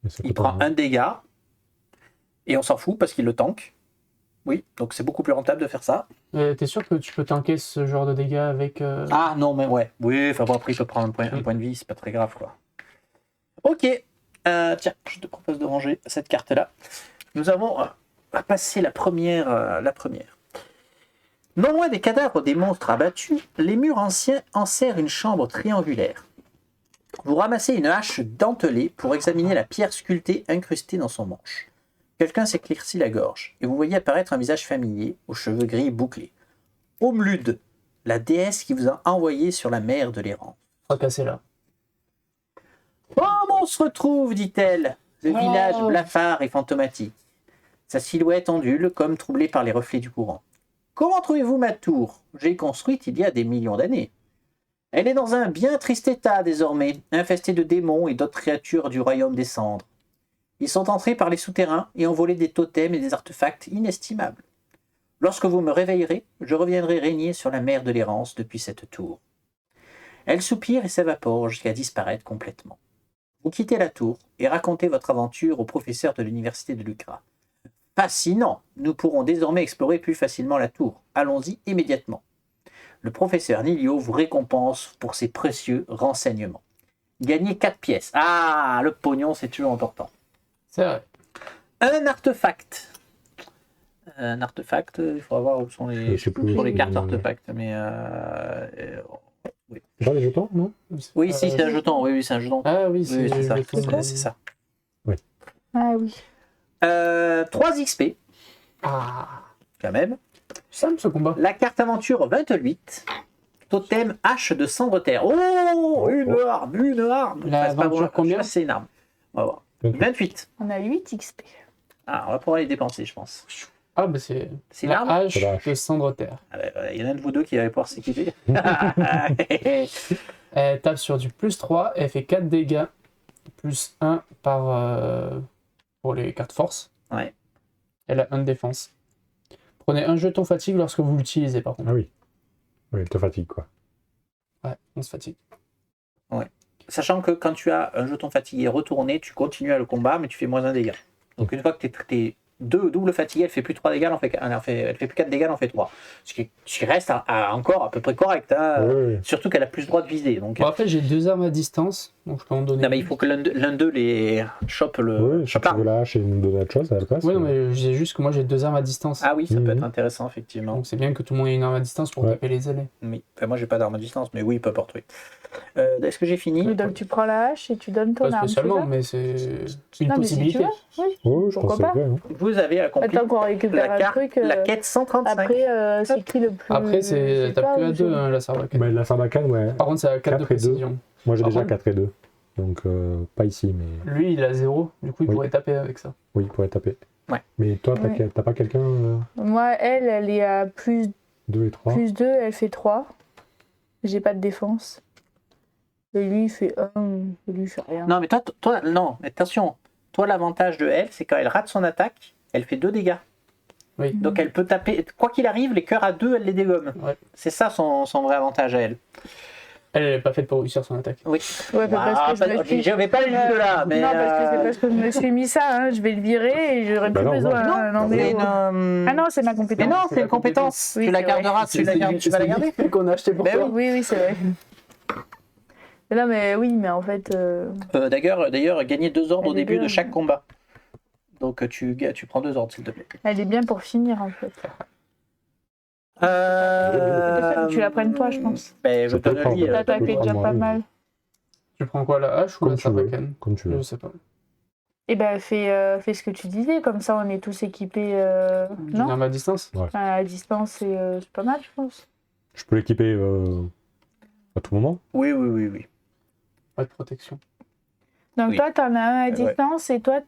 Mais ça Il coûte prend un dégât et on s'en fout parce qu'il le tank. Oui, donc c'est beaucoup plus rentable de faire ça. T'es sûr que tu peux tanker ce genre de dégâts avec. Ah non, mais ouais. Oui, enfin bon, après, il peut prendre un point de vie, c'est pas très grave, quoi. Ok. Tiens, je te propose de ranger cette carte-là. Nous avons à passer la première. Non loin des cadavres des monstres abattus, les murs anciens enserrent une chambre triangulaire. Vous ramassez une hache dentelée pour examiner la pierre sculptée incrustée dans son manche. Quelqu'un s'éclaircit la gorge, et vous voyez apparaître un visage familier, aux cheveux gris bouclés. Omlude, la déesse qui vous a envoyé sur la mer de l'errance. Fracassé là. Comment on se retrouve, dit-elle. Le village blafard et fantomatique. Sa silhouette ondule, comme troublée par les reflets du courant. Comment trouvez-vous ma tour? J'ai construite il y a des millions d'années. Elle est dans un bien triste état désormais, infestée de démons et d'autres créatures du royaume des cendres. Ils sont entrés par les souterrains et ont volé des totems et des artefacts inestimables. Lorsque vous me réveillerez, je reviendrai régner sur la mer de l'errance depuis cette tour. Elle soupire et s'évapore jusqu'à disparaître complètement. Vous quittez la tour et racontez votre aventure au professeur de l'université de Lucra. Fascinant! Nous pourrons désormais explorer plus facilement la tour. Allons-y immédiatement. Le professeur Nilio vous récompense pour ses précieux renseignements. Gagnez 4 pièces. Ah, le pognon, c'est toujours important. C'est vrai. Un artefact. Un artefact, il faudra voir où sont les, Je sais plus. sur les cartes artefacts. Mais C'est pas des jetons, non? oui, si, c'est un jeton. Oui, c'est un jeton. Ah oui, Oui, c'est c'est ça. le jeton. C'est ça. Ah oui. 3 XP, Ah, quand même. simple ce combat. La carte aventure 28. Totem hache de cendre terre. Oh, une arme, une arme. La Enfin, c'est pas aventure bon, combien? c'est une arme. On va voir. 28. 28. On a 8 XP. Ah, on va pouvoir les dépenser, je pense. Ah bah c'est C'est la l'arme. hache C'est la hache. de cendre terre. Ah, bah, il y en a un de vous deux qui va pouvoir s'équiper. Elle tape sur du plus 3, elle fait 4 dégâts, plus 1 pour les cartes force. Ouais. Elle a 1 de défense. Prenez un jeton fatigue lorsque vous l'utilisez par contre. Ah oui. Oui, elle te fatigue, quoi. Ouais, on se fatigue. Sachant que quand tu as un jeton fatigué retourné, tu continues à le combat, mais tu fais moins 1 dégât. Donc une fois que tu es double fatigué, elle fait plus 3 dégâts, elle fait plus 4 dégâts, elle en fait 3. Ce qui reste encore à peu près correct. Hein. Oui. Surtout qu'elle a plus le droit de viser. Donc... Bon après j'ai 2 armes à distance, donc je peux en donner. Non, mais il faut que l'un d'eux les chope le. Oui, si chope tu l'arme. veux la hache et nous donner autre chose à la place. Oui non mais je disais juste que moi j'ai 2 armes à distance. Ah oui, ça peut Mhm. être intéressant, effectivement. Donc c'est bien que tout le monde ait une arme à distance pour Ouais. taper les ailes. Oui. Enfin, moi, j'ai pas d'arme à distance, mais oui, peu importe. Oui. Est-ce que j'ai fini? Oui, donc tu prends la hache et tu donnes ton Pas arme. spécialement, c'est mais c'est une ça Non, mais si tu possibilité. veux. Oui. Oui, je Pourquoi pense que pas c'est vrai. Hein. Vous avez accompli Attends qu'on récupère la, un carte, truc. la quête 135. Après, c'est qui le plus. Après c'est je sais tape pas, que à ou 2 je- la sarbacane. Mais la sarbacane, ouais. Par contre c'est à 4 de 4 et 2. précision. Moi, j'ai Par déjà contre- 4 et 2. Donc, pas ici, mais Lui il a 0, du coup il Oui. pourrait taper avec ça. oui, il pourrait taper. Ouais. Mais toi, t'as Ouais. t'as pas quelqu'un Moi, elle est à plus 2 et 3 2, elle fait 3. J'ai pas de défense. Et lui, il fait 1. Et lui, il fait rien. Non, mais toi, non, mais attention. Toi, l'avantage de elle, c'est quand elle rate son attaque, elle fait 2 dégâts. Oui. Donc elle peut taper. Quoi qu'il arrive, les cœurs à 2, elle les dégomme. Ouais. C'est ça son vrai avantage à elle. Elle n'est pas faite pour réussir son attaque. Oui. Ouais, parce que je me suis... Je vais pas aller jusque-là, mais. Non, parce que c'est parce que je me suis mis ça. Hein. Je vais le virer et j'aurai Bah plus non, besoin. non. hein. Non, C'est mais... une, Ah non, c'est ma compétence. Mais non, c'est une la compétence. Oui, Tu la c'est vrai. garderas, tu vas la garder. qu'on a acheté pour Ben toi. Oui, c'est vrai. Non, mais oui, mais en fait... D'ailleurs, gagner 2 ordres au Elle est début de bien. chaque combat. Donc tu prends 2 ordres, s'il te plaît. Elle est bien pour finir, en fait. Euh... Tu la prennes toi, je pense. Ben, je Je peux donne prendre. lui. L'attaque est déjà moi, pas oui. mal. Tu prends quoi, la hache ou Comme la tu veux. sarbacane? Comme tu Je veux. sais pas. Et ben, fais ce que tu disais. Comme ça, on est tous équipés. Une Non, arme à distance? à distance, c'est pas mal, je pense. Je peux l'équiper à tout moment. Oui. Pas de protection. Donc Oui. toi, t'en as un à Ouais. distance et toi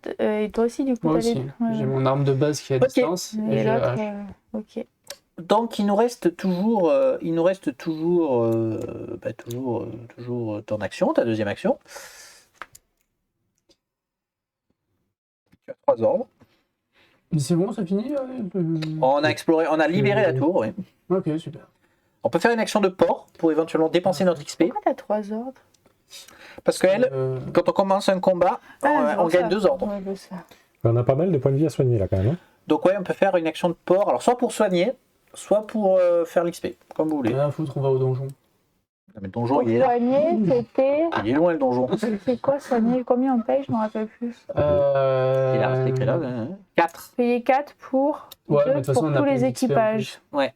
aussi, du coup, Moi t'as aussi. les- ouais. J'ai mon arme de base qui est à Ok. distance et Et j'ai la l'autre, hache. ok. Donc il nous reste toujours, toujours ton action, ta deuxième action. Tu as 3 ordres. Mais c'est bon, c'est fini? On a exploré, on a libéré la tour. Oui. Ok, super. On peut faire une action de port pour éventuellement dépenser notre XP. Pourquoi t'as 3 ordres? Parce qu'elle, Euh, quand on commence un combat, on gagne 2 ordres. Ouais, je sais. On a pas mal de points de vie à soigner là quand même. Hein. Donc ouais, on peut faire une action de port. Alors soit pour soigner, soit pour faire l'XP, comme vous voulez. rien à foutre, on va au donjon. Mais le donjon, Pour il est là. soigner, c'était... Il est loin le donjon. C'est quoi soigner? Combien on paye? Je m'en rappelle plus. Il est là, c'est écrit là. 4. Payer 4 pour Ouais, mais de 2 toute façon, pour on a tous plein les d'XP en équipages. Ouais.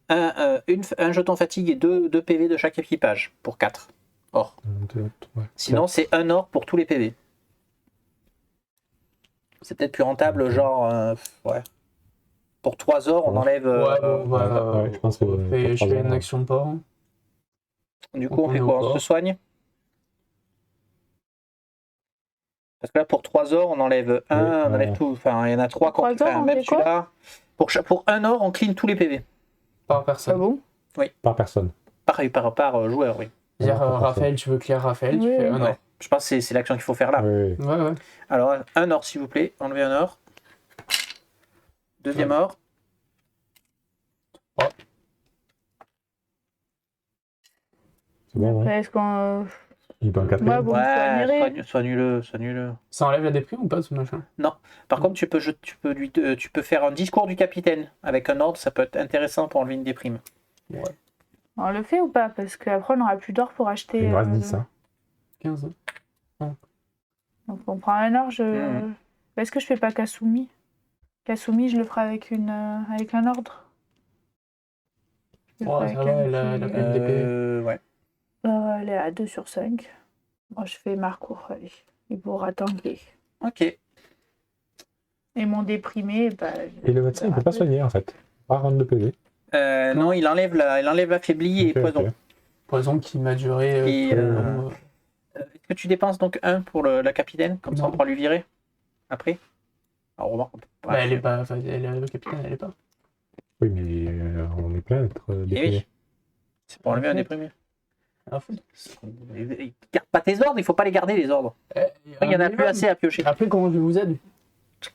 un jeton fatigue et 2 PV de chaque équipage pour 4 or. Ouais. Sinon, c'est 1 or pour tous les PV. C'est peut-être plus rentable, genre. Ouais. Pour 3 or, on enlève. Ouais, je pense que je fais une action de port. Du coup, on fait on est quoi? au On se port. soigne? Parce que là, pour 3 or, on enlève 1, Oui, on enlève ouais. tout. Enfin, il y en a 3 Pour 3 or, on même fait quoi? celui-là. Pour 1 or, on clean tous les PV. Par Ah personne. bon? Par personne. Pareil, par joueur, oui. Dire par Raphaël, tu veux clear Raphaël, tu Oui, fais oui. un Ouais. or. Je pense que c'est l'action qu'il faut faire là. Oui. Ouais, ouais. Alors, 1 or, s'il vous plaît. Enlevez 1 or. Deuxième or. C'est bon, hein. Après, est-ce qu'on. Il peut un 4 Ouais, vous me soignerez. Soigne-le. Ça enlève la déprime ou pas, ce machin? Par contre, tu peux faire un discours du capitaine avec un ordre, ça peut être intéressant pour enlever une déprime. On le fait ou pas? Parce qu'après, on n'aura plus d'or pour acheter. Il me reste 10, hein. 15. Donc, on prend un or. Mhm. Est-ce que je fais pas Kasumi? Kasumi, je le ferai avec un ordre. Je le ferai Ouais, ça va, elle a petit- pas une DP. Ouais. Elle est à 2 sur 5. Moi, je fais Marco. Allez, il pourra tanker. Ok. Et mon déprimé, bah. Et le médecin, il peut pas soigner, en fait. Pas rendre de PV. Non, il enlève l'affaibli et Ok, poison. ok. Poison qui m'a duré. Et, tout le euh, long, Est-ce que tu dépenses donc 1 pour la capitaine? Comme ça, on Non. pourra lui virer après. Alors, remarque. Bah, elle est pas. Enfin, le capitaine, elle est pas. Oui, mais on est plein d'être Eh oui. déprimés. C'est pour enlever un déprimé. Ah, fou. Garde pas tes ordres, il faut pas les garder les ordres. Il y en a plus assez à piocher. Après, comment je vous aide?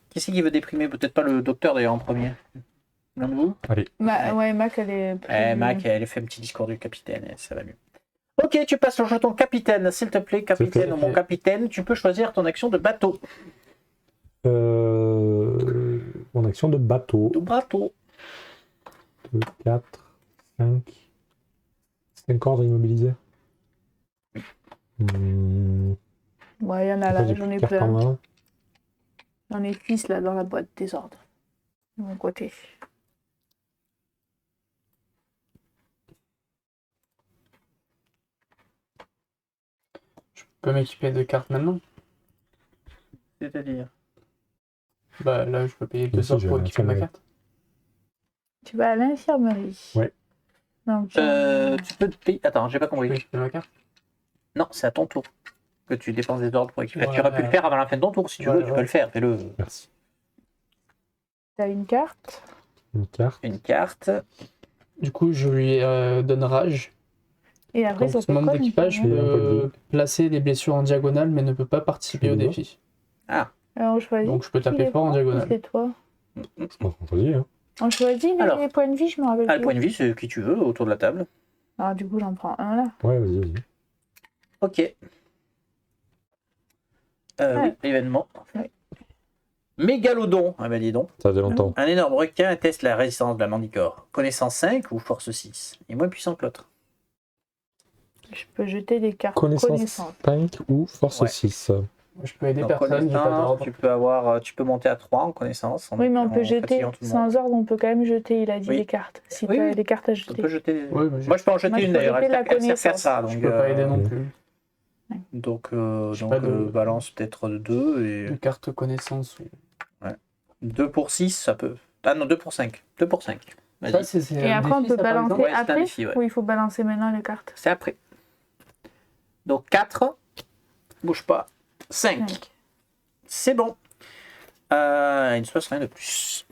Qui c'est qui veut déprimer? Peut-être pas le docteur d'ailleurs en premier. L'un de vous? Ouais, Mac, elle est. Mac, elle fait un petit discours du capitaine, ça va mieux. Ok, tu passes le jeton capitaine, s'il te plaît, capitaine fait. ou mon capitaine, tu peux choisir ton action de bateau. Mon action de bateau. De bateau. 2, 4, 5. 5 ordres immobilisés. Ouais, il y en a là, j'en ai plein. J'en ai 6 là dans la boîte des ordres. De mon côté. Je peux m'équiper de cartes maintenant? C'est-à-dire Bah, là, je peux payer Ici, 2 heures j'ai pour un équiper ma infirmerie. carte. Tu vas à l'infirmerie. Ouais. Donc, tu peux te payer. Attends, j'ai pas Je peux compris. équiper ma carte? Non, c'est à ton tour que tu dépenses des ordres pour équiper. Ouais. Tu aurais pu le faire avant la fin de ton tour si tu veux, tu peux le faire, fais-le. Merci. t'as une carte. Une carte. Une carte. Du coup, je lui donne rage. Et après, Donc, ça ce fait membre quoi d'équipage l'infirmerie Et un peu de peut placer des blessures en diagonale, mais ne peut pas participer au Celui-là. défi. Alors, on choisit. Donc, je peux qui taper les fort en prend, diagonale. ou c'est toi. Je pense qu'on choisit, hein. On choisit les Alors. points de vie, je me rappelle Ah, le plus. point de vie, c'est qui tu veux autour de la table. Alors, du coup, j'en prends un là. Ouais, vas-y. Ok. Ouais. Oui, événement. Ouais. Mégalodon. Ah ben dis donc. Ça faisait longtemps. Un énorme requin teste la résistance de la manticore. Connaissance 5 ou force 6. Il est moins puissant que l'autre. Je peux jeter des cartes. Connaissance 5 ou force Ouais. 6. Je peux aider Donc, personne, j'ai pas connaissance, d'ordre. tu peux monter à 3 en connaissance. Oui, mais on peut en jeter. fatiguant tout le monde. Sans ordre, on peut quand même jeter, il a dit, Oui. les cartes. Si Oui, tu oui. as des cartes à On jeter. peut jeter. Ouais, mais Moi, je peux en jeter Moi, je une peux d'ailleurs. jeter Elle la sert à faire connaissance. ça. Je Donc, peux pas aider non plus. Donc, J'ai pas de- balance peut-être 2 et De carte connaissance. 2 pour 6, ça peut. Ah non, 2 pour 5. 2 pour 5. Ça, Vas-y. c'est Et un après, on défi, peut ça, par balancer exemple Ouais, c'est un après défi, ouais. ou il faut balancer maintenant les cartes C'est après. Donc 4. Bouge pas. 5. 5. C'est bon. Il ne se passe rien de plus.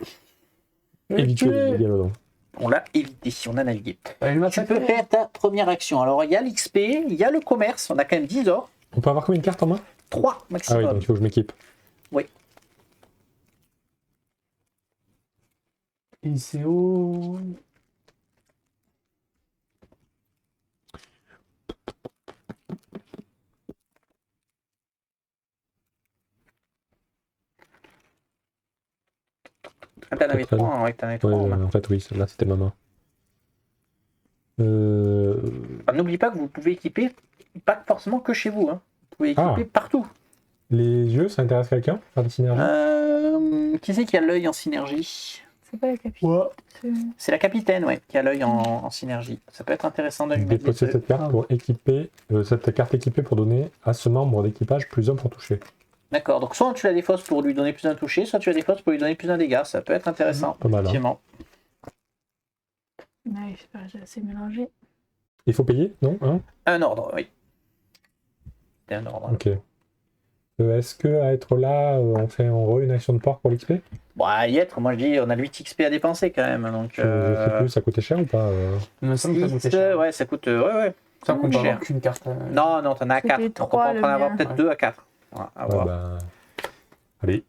Éviter les mégalodons. On l'a évité, on a navigué. Allez, le Tu massacre. peux faire ta première action. Alors, il y a l'XP, il y a le commerce. On a quand même 10 or. On peut avoir combien de cartes en main? 3 Ah oui, maximum. donc il faut que je m'équipe. ICO. Ah, t'en avais 3, ouais, t'en avais 3 Ouais, en fait, oui, celle-là, c'était ma main. N'oublie pas que vous pouvez équiper, pas forcément que chez vous. Hein. Vous pouvez équiper partout. Les yeux, ça intéresse quelqu'un? Faire des synergies? Qui c'est qui a l'œil en synergie? C'est pas la capitale. Ouais. C'est la capitaine, ouais, qui a l'œil en synergie. Ça peut être intéressant de lui mettre Défausser des cette carte pour équiper, cette carte équipée pour donner à ce membre d'équipage plus 1 pour toucher. D'accord, donc soit tu la défausses pour lui donner plus d'un toucher, soit tu la défausses pour lui donner plus d'un dégât. Ça peut être intéressant, Pas mal, hein. effectivement. Ouais, je sais pas, j'ai assez mélangé. Il faut payer, non hein? Un ordre, oui. C'est un ordre. Ok. Est-ce que à être là, on fait une action de port pour l'XP? Bon, à y être, moi je dis, on a 8 XP à dépenser quand même. Donc, Je sais plus, ça coûtait cher ou pas Il me semble que ça coûtait cher. ouais, ça coûte. Ouais. Ça, on peut cher. avoir qu'une carte. Non, t'en as à C'était 4. Donc on peut trois, en le avoir mien. peut-être Ouais. 2 à 4. Voilà, à Ouais, voir. bah... Allez.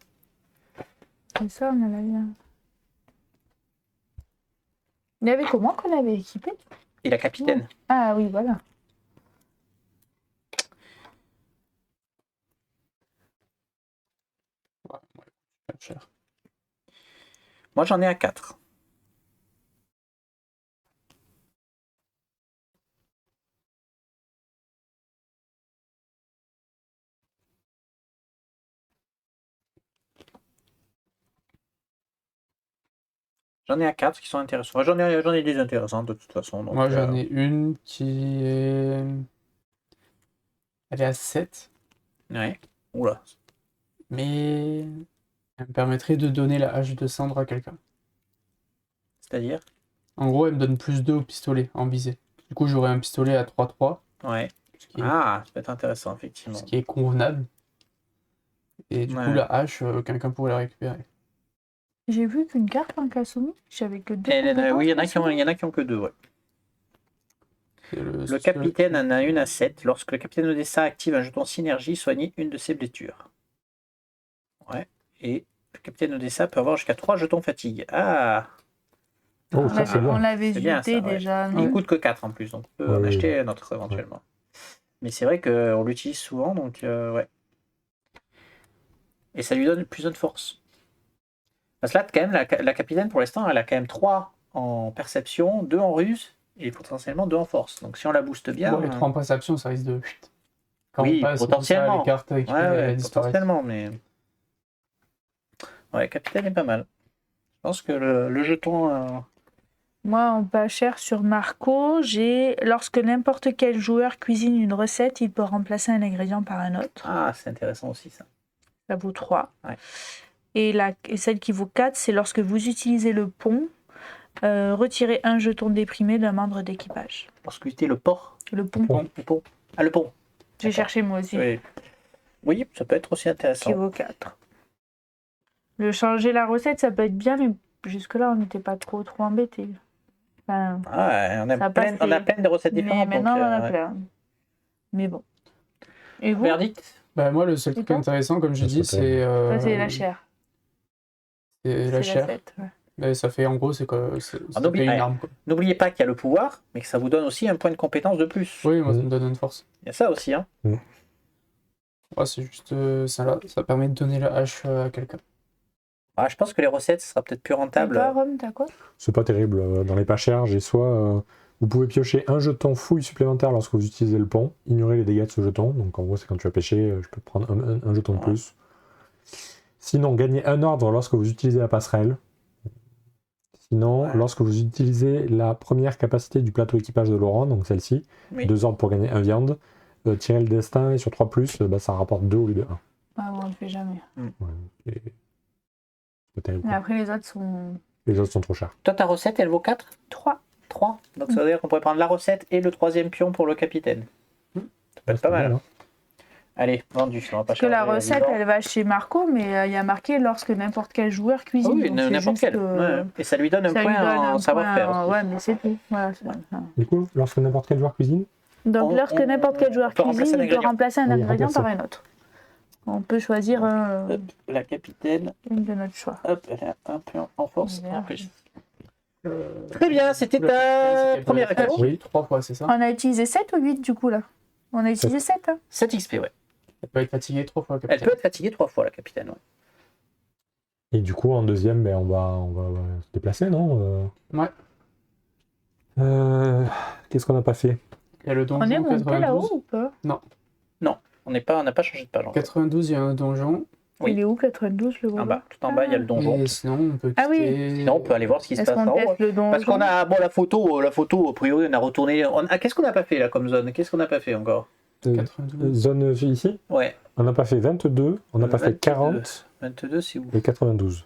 C'est ça, on avait bien. Il y avait comment qu'on avait équipé? Et la capitaine. Ah oui, voilà. Cher. Moi j'en ai à 4. J'en ai à 4 qui sont intéressants. J'en ai des intéressants de toute façon. Donc, Moi, j'en ai une qui est. Elle est à 7, Ouais. Oula. mais elle me permettrait de donner la hache de cendre à quelqu'un. C'est-à-dire? En gros, elle me donne plus 2 au pistolet en visée. Du coup, j'aurai un pistolet à 3-3, Ouais. ce qui est, Ah, ça peut être intéressant, effectivement. ce qui est convenable. Et du coup, Ouais. la hache, quelqu'un pourrait la récupérer. J'ai vu qu'une carte en Kasumi, j'avais que 2. Oui, il y en a qui ont que 2, ouais. C'est Le seul capitaine qui- en a une à 7. Lorsque le capitaine Odessa active un jeton synergie, soignez une de ses blessures. Ouais. Et le capitaine Odessa peut avoir jusqu'à 3 jetons fatigue. Ah, Oh, On ça c'est bien. l'avait C'est bien, visité ça, ouais. déjà. il non coûte que 4 en plus, donc on peut en Ouais, acheter un autre éventuellement. Mais c'est vrai qu'on l'utilise souvent, donc ouais. Et ça lui donne plus de force. Parce que là, quand même, la capitaine, pour l'instant, elle a quand même 3 en perception, 2 en ruse, et potentiellement 2 en force. Donc si on la booste bien... Bon, les 3 en perception, ça risque de. Quand Oui, on passe potentiellement. comme ça, les cartes équipées, Ouais, elles disparaissent. potentiellement, mais... Ouais, capitaine est pas mal. Je pense que le jeton... Moi, en pas cher sur Marco, j'ai lorsque n'importe quel joueur cuisine une recette, il peut remplacer un ingrédient par un autre. Ah, c'est intéressant aussi, ça. Ça vaut 3. Ouais. Et celle qui vaut 4, c'est lorsque vous utilisez le pont, retirez un jeton déprimé d'un membre d'équipage. Lorsque vous utilisez le port, Le pont. le pont. Ah, le pont. J'ai D'accord. cherché moi aussi. Oui, ça peut être aussi Qui intéressant. vaut 4. Le changer la recette, ça peut être bien, mais jusque-là, on n'était pas trop embêtés. Enfin, Ah, ouais, Ça a on a plein de recettes mais différentes. maintenant, donc, on en a ouais. plein. Mais bon. Et vous? Verdict? Bah, moi, le seul truc toi intéressant, comme j'ai Ça, dit, c'est c'est. Ça, c'est la chair. C'est la C'est chair. 7, ouais. Mais ça fait, en gros, c'est quoi? Ça n'oublie- fait une ouais. arme, quoi. N'oubliez pas qu'il y a le pouvoir, mais que ça vous donne aussi un point de compétence de plus. Oui, moi, ça me donne une force. Il y a ça aussi, hein. Ouais, c'est juste ça là. Ça permet de donner la hache à quelqu'un. Ah, je pense que les recettes, ce sera peut-être plus Et rentable. toi, Rome, t'as quoi? C'est pas terrible. Dans les pas chers, j'ai soit... vous pouvez piocher un jeton fouille supplémentaire lorsque vous utilisez le pont. Ignorez les dégâts de ce jeton. Donc en gros, c'est quand tu vas pêcher, je peux prendre un jeton de Ouais. plus. Sinon, gagnez un ordre lorsque vous utilisez la passerelle. Sinon, Ouais. lorsque vous utilisez la première capacité du plateau équipage de Laurent, donc celle-ci, Oui. 2 ordres pour gagner un viande, tirez le destin et sur 3+, ça rapporte 2 au lieu de 1. Ah, bon, on le fait jamais. C'est pas terrible. Et après, les autres sont Les autres sont trop chers. Toi, ta recette, elle vaut 4? 3. 3. Donc ça veut dire qu'on pourrait prendre la recette et le 3e pion pour le capitaine. Ça peut être pas mal. Hein. Allez, vendu. On va pas Parce que la changer recette, vivant. elle va chez Marco, mais il y a marqué lorsque n'importe quel joueur Ah cuisine. oui, Donc, c'est n'importe juste, quel. Ouais. Et ça lui donne un ça lui point donne en un savoir-faire. point, aussi. ouais, mais c'est tout. Voilà, Du coup, lorsque n'importe quel joueur cuisine, Donc, lorsque n'importe quel joueur on peut remplacer cuisine, un il peut ingrédient. remplacer un Oui, ingrédient remplacer. par un autre. On peut choisir Hop, la capitaine, une de notre choix. hop, elle a un pion en force Bien. en plus. Très bien, c'était La ta capitaine, première c'est qu'elle peut action. la hache 3 fois, c'est ça? On a utilisé 7 ou 8 du coup là? On a utilisé 7. Hein. 7 XP, ouais. Elle peut être fatiguée 3 fois, Elle capitaine. peut être fatiguée 3 fois, la capitaine. Ouais. et du coup, en deuxième, on va se déplacer, non Ouais. Qu'est-ce qu'on n'a pas fait? Il y a le On est donjon monté là-haut 92. ou pas? On n'a pas changé de page. encore. 92, il y a un donjon. Oui. Il est où 92, je le vois En bas, pas. tout en bas, il y a le donjon. Et sinon, on peut Ah oui. quitter- Sinon, on peut aller voir ce qui se Est-ce passe qu'on en haut. teste le donjon? Parce qu'on a, bon, la photo, a priori, on a retourné. Qu'est-ce qu'on n'a pas fait là comme zone? Qu'est-ce qu'on n'a pas fait encore? 92. Zone ici, Ouais, on n'a pas fait 22, on n'a pas fait 22. 40 22, c'est où? et 92.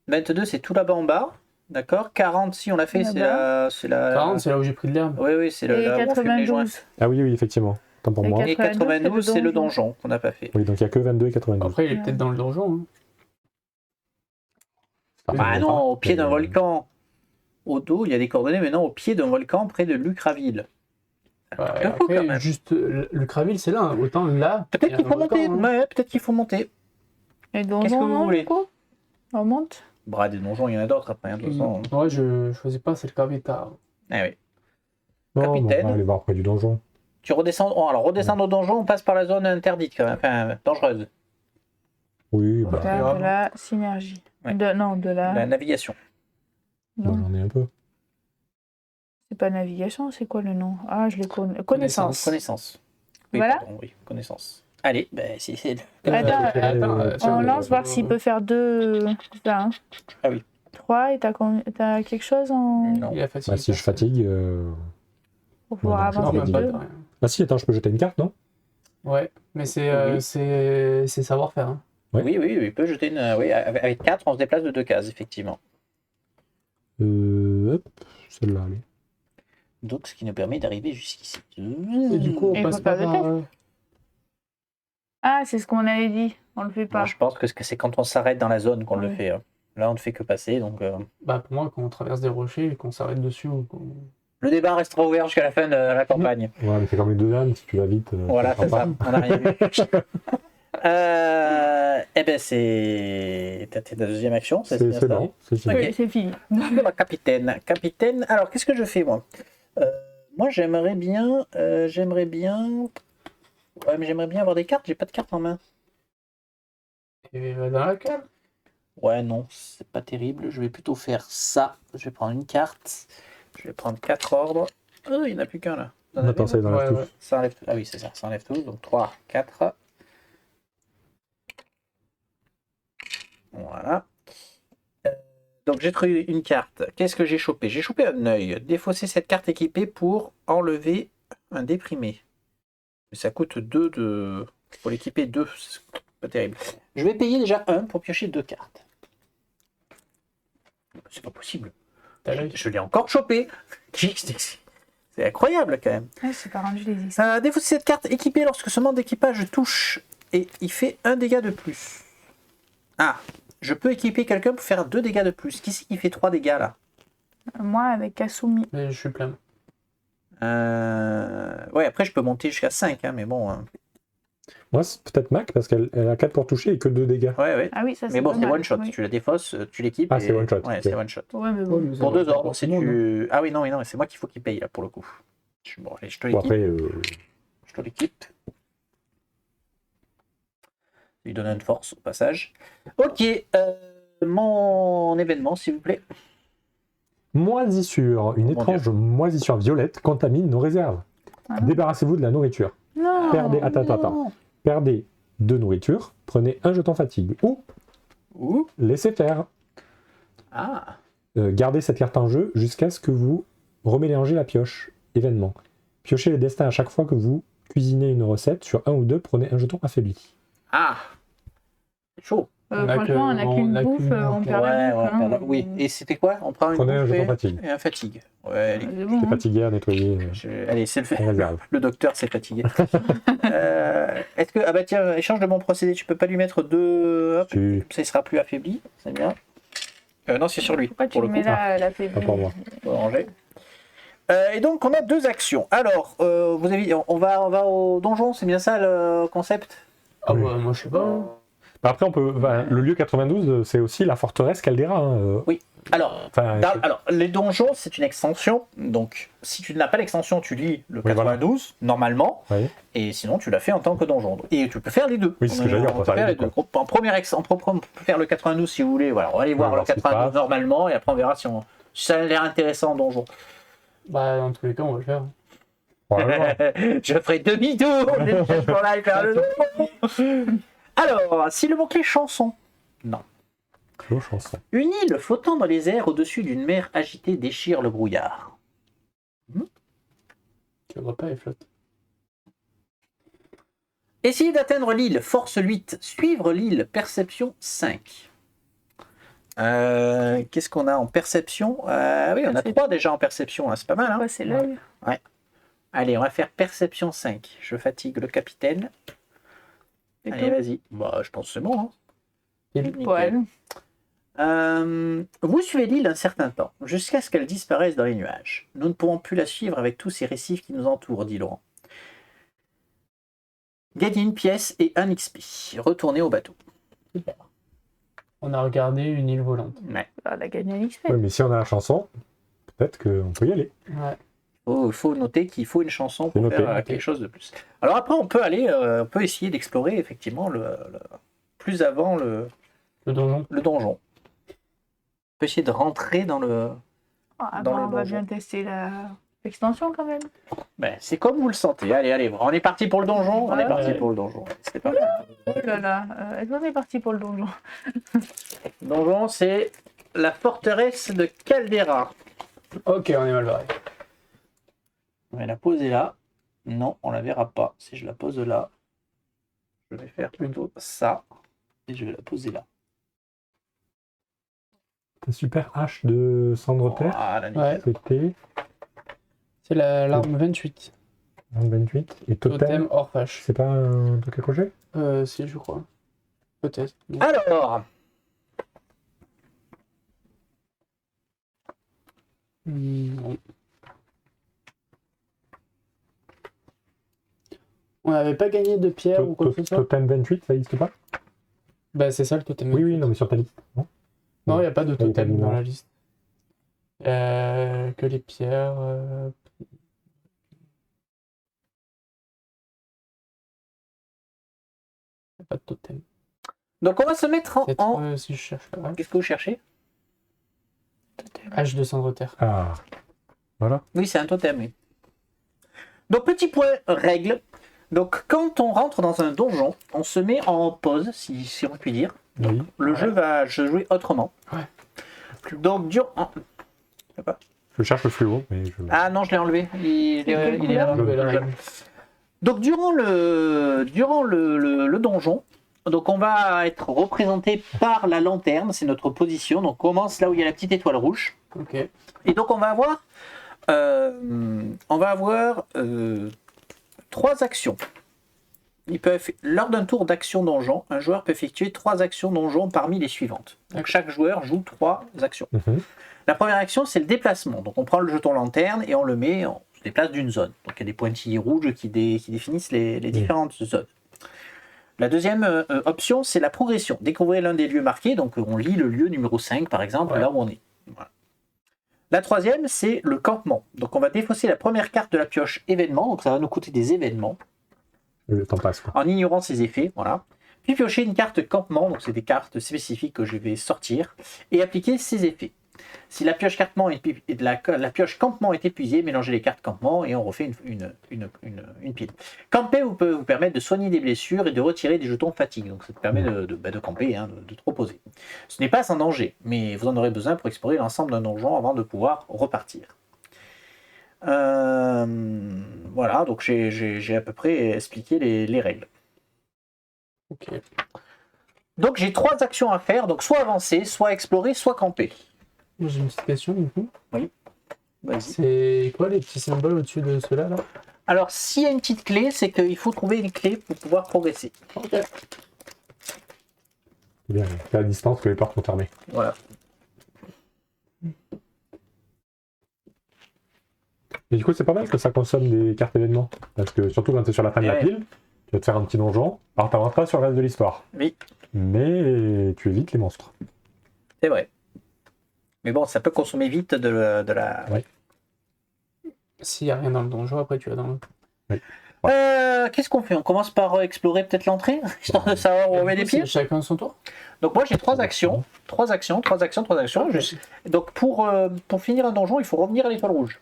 22, c'est tout là-bas en bas. D'accord. 40, si on l'a fait, c'est la. 40, c'est là où j'ai pris de l'herbe. Oui, c'est le. Et là où on fume les joints. 92. Ah oui, effectivement. Tant pour Et moi. Et 92, c'est le donjon qu'on n'a pas fait. Oui, donc il n'y a que 22 et 92. Après, il est peut-être dans le donjon. Hein. Ah non, au pied d'un Mais- volcan. Au dos, il y a des coordonnées, mais non, au pied d'un volcan près de Lucraville. Bah, Un peu, quand après, même. juste le Craville, c'est là. Hein. Autant là. il Peut-être y a qu'il un faut volcan, monter. hein. Ouais, peut-être qu'il faut monter. Et Qu'est-ce que donjon, vous non, voulez du coup on monte. Bras des donjons, il y en a d'autres après, hein, de toute façon. Ouais, je faisais pas, c'est le Craville tard. Ah oui. Non, mais Capitaine. on va aller voir près du donjon. Tu redescends. Oh, alors, redescendre au donjon, on passe par la zone interdite, quand même. Enfin, dangereuse. Oui, bah, Ouais. Là, de la synergie. Ouais. De la. La navigation. bah, Non, j'en ai un peu. c'est pas navigation, c'est quoi le nom? Ah, je l'ai connais. Connaissance. Connaissance. Oui, Voilà. pardon, oui, connaissance. Allez, ben, c'est. On lance voir s'il peut faire 2. Ça, hein. Ah oui. 3 et t'as quelque chose en. Non. Il a fatigué. Bah, si je fatigue. Pour pouvoir Non, Non, avancer même j'ai pas. deux. t'as rien. Ah si, attends, je peux jeter une carte, non? Ouais, mais c'est Oui. c'est savoir-faire. Hein. Ouais. Oui, il peut jeter une. Oui, avec 4, on se déplace de 2 cases, effectivement. Hop, celle-là, allez. Donc, ce qui nous permet d'arriver jusqu'ici. Et du coup, on Et passe faut pas faire le par. test. Ah, c'est ce qu'on avait dit. On le fait pas. Moi, je pense que c'est quand on s'arrête dans la zone qu'on le Ouais. fait. Hein. Là, on ne fait que passer. Donc, Bah, pour moi, quand on traverse des rochers et qu'on s'arrête dessus. Ou qu'on- le débat restera ouvert jusqu'à la fin de la campagne. Ouais, mais c'est comme les deux dames, si tu vas vite. Voilà, ça c'est fera ça. pas. On n'a rien vu. Eh ben, c'est. T'as ta deuxième action, C'est bien ça bon, c'est fini. Ok. Oui, c'est fini. Alors, capitaine. Capitaine, alors qu'est-ce que je fais moi? Moi j'aimerais bien. Ouais, mais j'aimerais bien avoir des cartes, j'ai pas de cartes en main. Et dans la cale. Ouais, non, c'est pas terrible. Je vais plutôt faire ça. Je vais prendre une carte. Je vais prendre 4 ordres. Oh, il n'y en a plus qu'un là. Vous en avez, Attends, ça vous les enlève Ouais, tous. ouais. Ça enlève... Ah oui, c'est ça, ça enlève tous. Donc 3, 4. Voilà. Donc j'ai trouvé une carte. Qu'est-ce que j'ai chopé? J'ai chopé un œil. Défausser cette carte équipée pour enlever un déprimé. Mais ça coûte 2 de... Pour l'équiper 2, c'est pas terrible. Je vais payer déjà 1 pour piocher 2 cartes. C'est pas possible. T'as l'œil. Je l'ai encore chopé. C'est incroyable quand même. Ah, c'est pas rendu les extraits. Défausser cette carte équipée lorsque ce membre d'équipage touche et il fait 1 dégât de plus. Ah, je peux équiper quelqu'un pour faire 2 dégâts de plus. Qui c'est qui fait 3 dégâts là? Moi, avec Kasumi. Mais je suis plein. Ouais, après je peux monter jusqu'à 5, hein, mais bon. Moi, c'est peut-être Mac, parce qu'elle a 4 pour toucher et que 2 dégâts. Ouais. Ah oui, ça Mais bon, pas c'est mal, one shot. oui. Tu la défausses, tu l'équipes. Ah, c'est one shot, Ouais, ok. c'est one shot. Ouais, mais Ouais, bon. mais ça Pour va 2 pas ordres, c'est forcément, tu. Ah oui, non, c'est moi qu'il faut qu'il paye là pour le coup. Bon, allez, je te Bon, l'équipe. après, Je te l'équipe. Lui donne une force au passage. Ok, mon événement, s'il vous plaît. moisissure. Une Mon étrange moisissure violette contamine nos réserves. Ah. Débarrassez-vous de la nourriture. Non. Perdez, attends. Perdez 2 nourritures, prenez un jeton fatigue. Ou Ouh. laissez faire. Ah. Gardez cette carte en jeu jusqu'à ce que vous remélangez la pioche. Événement. Piochez les destins à chaque fois que vous cuisinez une recette. Sur 1 ou 2, prenez un jeton affaibli. Ah. C'est chaud. Franchement, on n'a qu'une bouffe, on perd la bouffe. hein. Oui. Et c'était quoi? On prend une Prenez un bouffe jeton et- fatigue. et un fatigue. Ouais, allez. C'est bon, T'es hein. fatigué à nettoyer Allez, c'est le en fait. réserve. Le docteur s'est fatigué. Est-ce que. Ah bah tiens, échange de mon procédé, tu peux pas lui mettre 2. Hop, Tu... ça il sera plus affaibli, c'est bien. Non, c'est sur lui. Pourquoi tu pour le le mets coup. là, la Pas pour moi. On va ranger. Et donc on a 2 actions. Alors, vous avez, on va au donjon, c'est bien ça le concept? Ah Oui. bah, moi, je sais pas. Hein. Bah après, on peut... le lieu 92, c'est aussi la forteresse Caldera. Hein. Alors, Enfin, alors, les donjons, c'est une extension. Donc, si tu n'as pas l'extension, tu lis le Oui, voilà. 92, normalement. Oui. Et sinon, tu l'as fait en tant que donjon. Et tu peux faire les deux. Oui, c'est ce que j'allais dire, On peut faire les deux. En première on peut faire le 92 si vous voulez. Voilà, on va aller voir voir le ce qui se 92 passe. normalement. Et après, on verra si ça a l'air intéressant en donjon. Bah, dans tous les cas, on va le faire. on va le voir. Je ferai demi-tour. Je vais pour là et faire le donjon. Alors, si le mot-clé chanson. Non. Clos chanson. Une île flottant dans les airs au-dessus d'une mer agitée déchire le brouillard. Tu vois pas, elle flotte. Essayez d'atteindre l'île, force 8. Suivre l'île, perception 5. Qu'est-ce qu'on a en perception? Oui, on a 3 déjà en perception, hein, c'est pas mal. Hein. Ouais, c'est l'œil. Allez, on va faire perception 5. Je fatigue le capitaine. C'est Allez, tout. vas-y. Bah, je pense que c'est bon. Hein. Nickel. Poil. Vous suivez l'île un certain temps, jusqu'à ce qu'elle disparaisse dans les nuages. Nous ne pourrons plus la suivre avec tous ces récifs qui nous entourent, dit Laurent. Gagnez une pièce et un XP. Retournez au bateau. Super. On a regardé une île volante. Ouais. On a gagné un XP. Ouais, mais si on a la chanson, peut-être qu'on peut y aller. Ouais. Il faut noter qu'il faut une chanson pour C'est noté. faire quelque chose de plus. Alors après, on peut aller, on peut essayer d'explorer effectivement plus avant Le donjon. le donjon. On peut essayer de rentrer dans le... Ah, Dans bah, le on va donjon. bien tester l'extension quand même. Ben, c'est comme vous le sentez. Allez, allez, on est parti pour le donjon. On est Ouais. parti pour le donjon. C'est pas mal. Oh là là, est-ce qu'on est parti pour le donjon? Le donjon, c'est la forteresse de Caldera. Ok, on est mal barré. On va la poser là. Non, on la verra pas. Si je la pose là, je vais faire plutôt ça. Et je vais la poser là. Ta super hache de cendre terre, Voilà, nickel. Ouais, c'était c'est l'arme 28. 28. Et Totem totem, hors vache. c'est pas un truc à cocher? Si, je crois. Peut-être. Non. Alors, Non. On n'avait pas gagné de pierre ou quoi que ce soit? Totem 28, ça existe pas? Bah, c'est ça le totem. Oui, oui, non, mais sur ta liste. Non, Non, il n'y a pas de Il y a pas de totem dans numéro. la liste. Que les pierres. Il n'y a pas de totem. donc on va se mettre Peut-être en... si je cherche là. Qu'est-ce que vous cherchez? Hache de cendre terre. Ah, voilà. Oui, c'est un totem, oui. Donc, petit point règle. Donc, quand on rentre dans un donjon, on se met en pause, si on peut dire. Oui. Le jeu va jouer autrement. Ouais. Donc, Je cherche le fluo, mais je... Ah non, je l'ai enlevé. Il est là. Ah, la règle. Donc, durant le donjon, donc on va être représenté par la lanterne, c'est notre position. Donc, on commence là où il y a la petite étoile rouge. Ok. Et donc, on va avoir 3 actions. Lors d'un tour d'action donjon, un joueur peut effectuer 3 actions donjon parmi les suivantes. Donc chaque joueur joue 3 actions. Mhm. La première action, c'est le déplacement. Donc on prend le jeton lanterne et on se déplace d'une zone. Donc il y a des pointillés rouges qui définissent les différentes zones. La deuxième option, c'est la progression. Découvrez l'un des lieux marqués. Donc on lit le lieu numéro 5, par exemple, Ouais. là où on est. Voilà. La troisième, c'est le campement. Donc on va défausser la première carte de la pioche événement. Donc ça va nous coûter des événements. Le temps passe, quoi. En ignorant ses effets, voilà. Puis piocher une carte campement, donc c'est des cartes spécifiques que je vais sortir, et appliquer ses effets. Si la pioche campement la pioche campement est épuisée, mélangez les cartes campement et on refait une pile. Camper peut vous permettre de soigner des blessures et de retirer des jetons fatigue. Donc ça te permet de camper, hein, de te reposer. Ce n'est pas sans danger, mais vous en aurez besoin pour explorer l'ensemble d'un donjon avant de pouvoir repartir. Voilà, donc j'ai à peu près expliqué les règles. Ok. Donc j'ai 3 actions à faire, donc soit avancer, soit explorer, soit camper. Moi, j'ai une petite question du coup. Vas-y. C'est quoi les petits symboles au-dessus de ceux-là là? Alors s'il y a une petite clé, c'est qu'il faut trouver une clé pour pouvoir progresser. Ok. C'est bien, c'est à distance que les portes sont fermées. Voilà. Et du coup, c'est pas mal que ça consomme des cartes événements. Parce que surtout quand tu es sur la fin de la Ouais. pile, tu vas te faire un petit donjon. Alors, t'avances pas sur le reste de l'histoire. Oui, Mais tu évites les monstres. c'est vrai. Mais bon, ça peut consommer vite de la... Ouais. S'il n'y a rien dans le donjon, après tu vas dans le. Qu'est-ce qu'on fait? On commence par explorer peut-être l'entrée, histoire de savoir où on met les pieds. C'est chacun son tour. Donc moi j'ai 3 actions. 3 actions. Donc pour finir un donjon, il faut revenir à l'étoile rouge.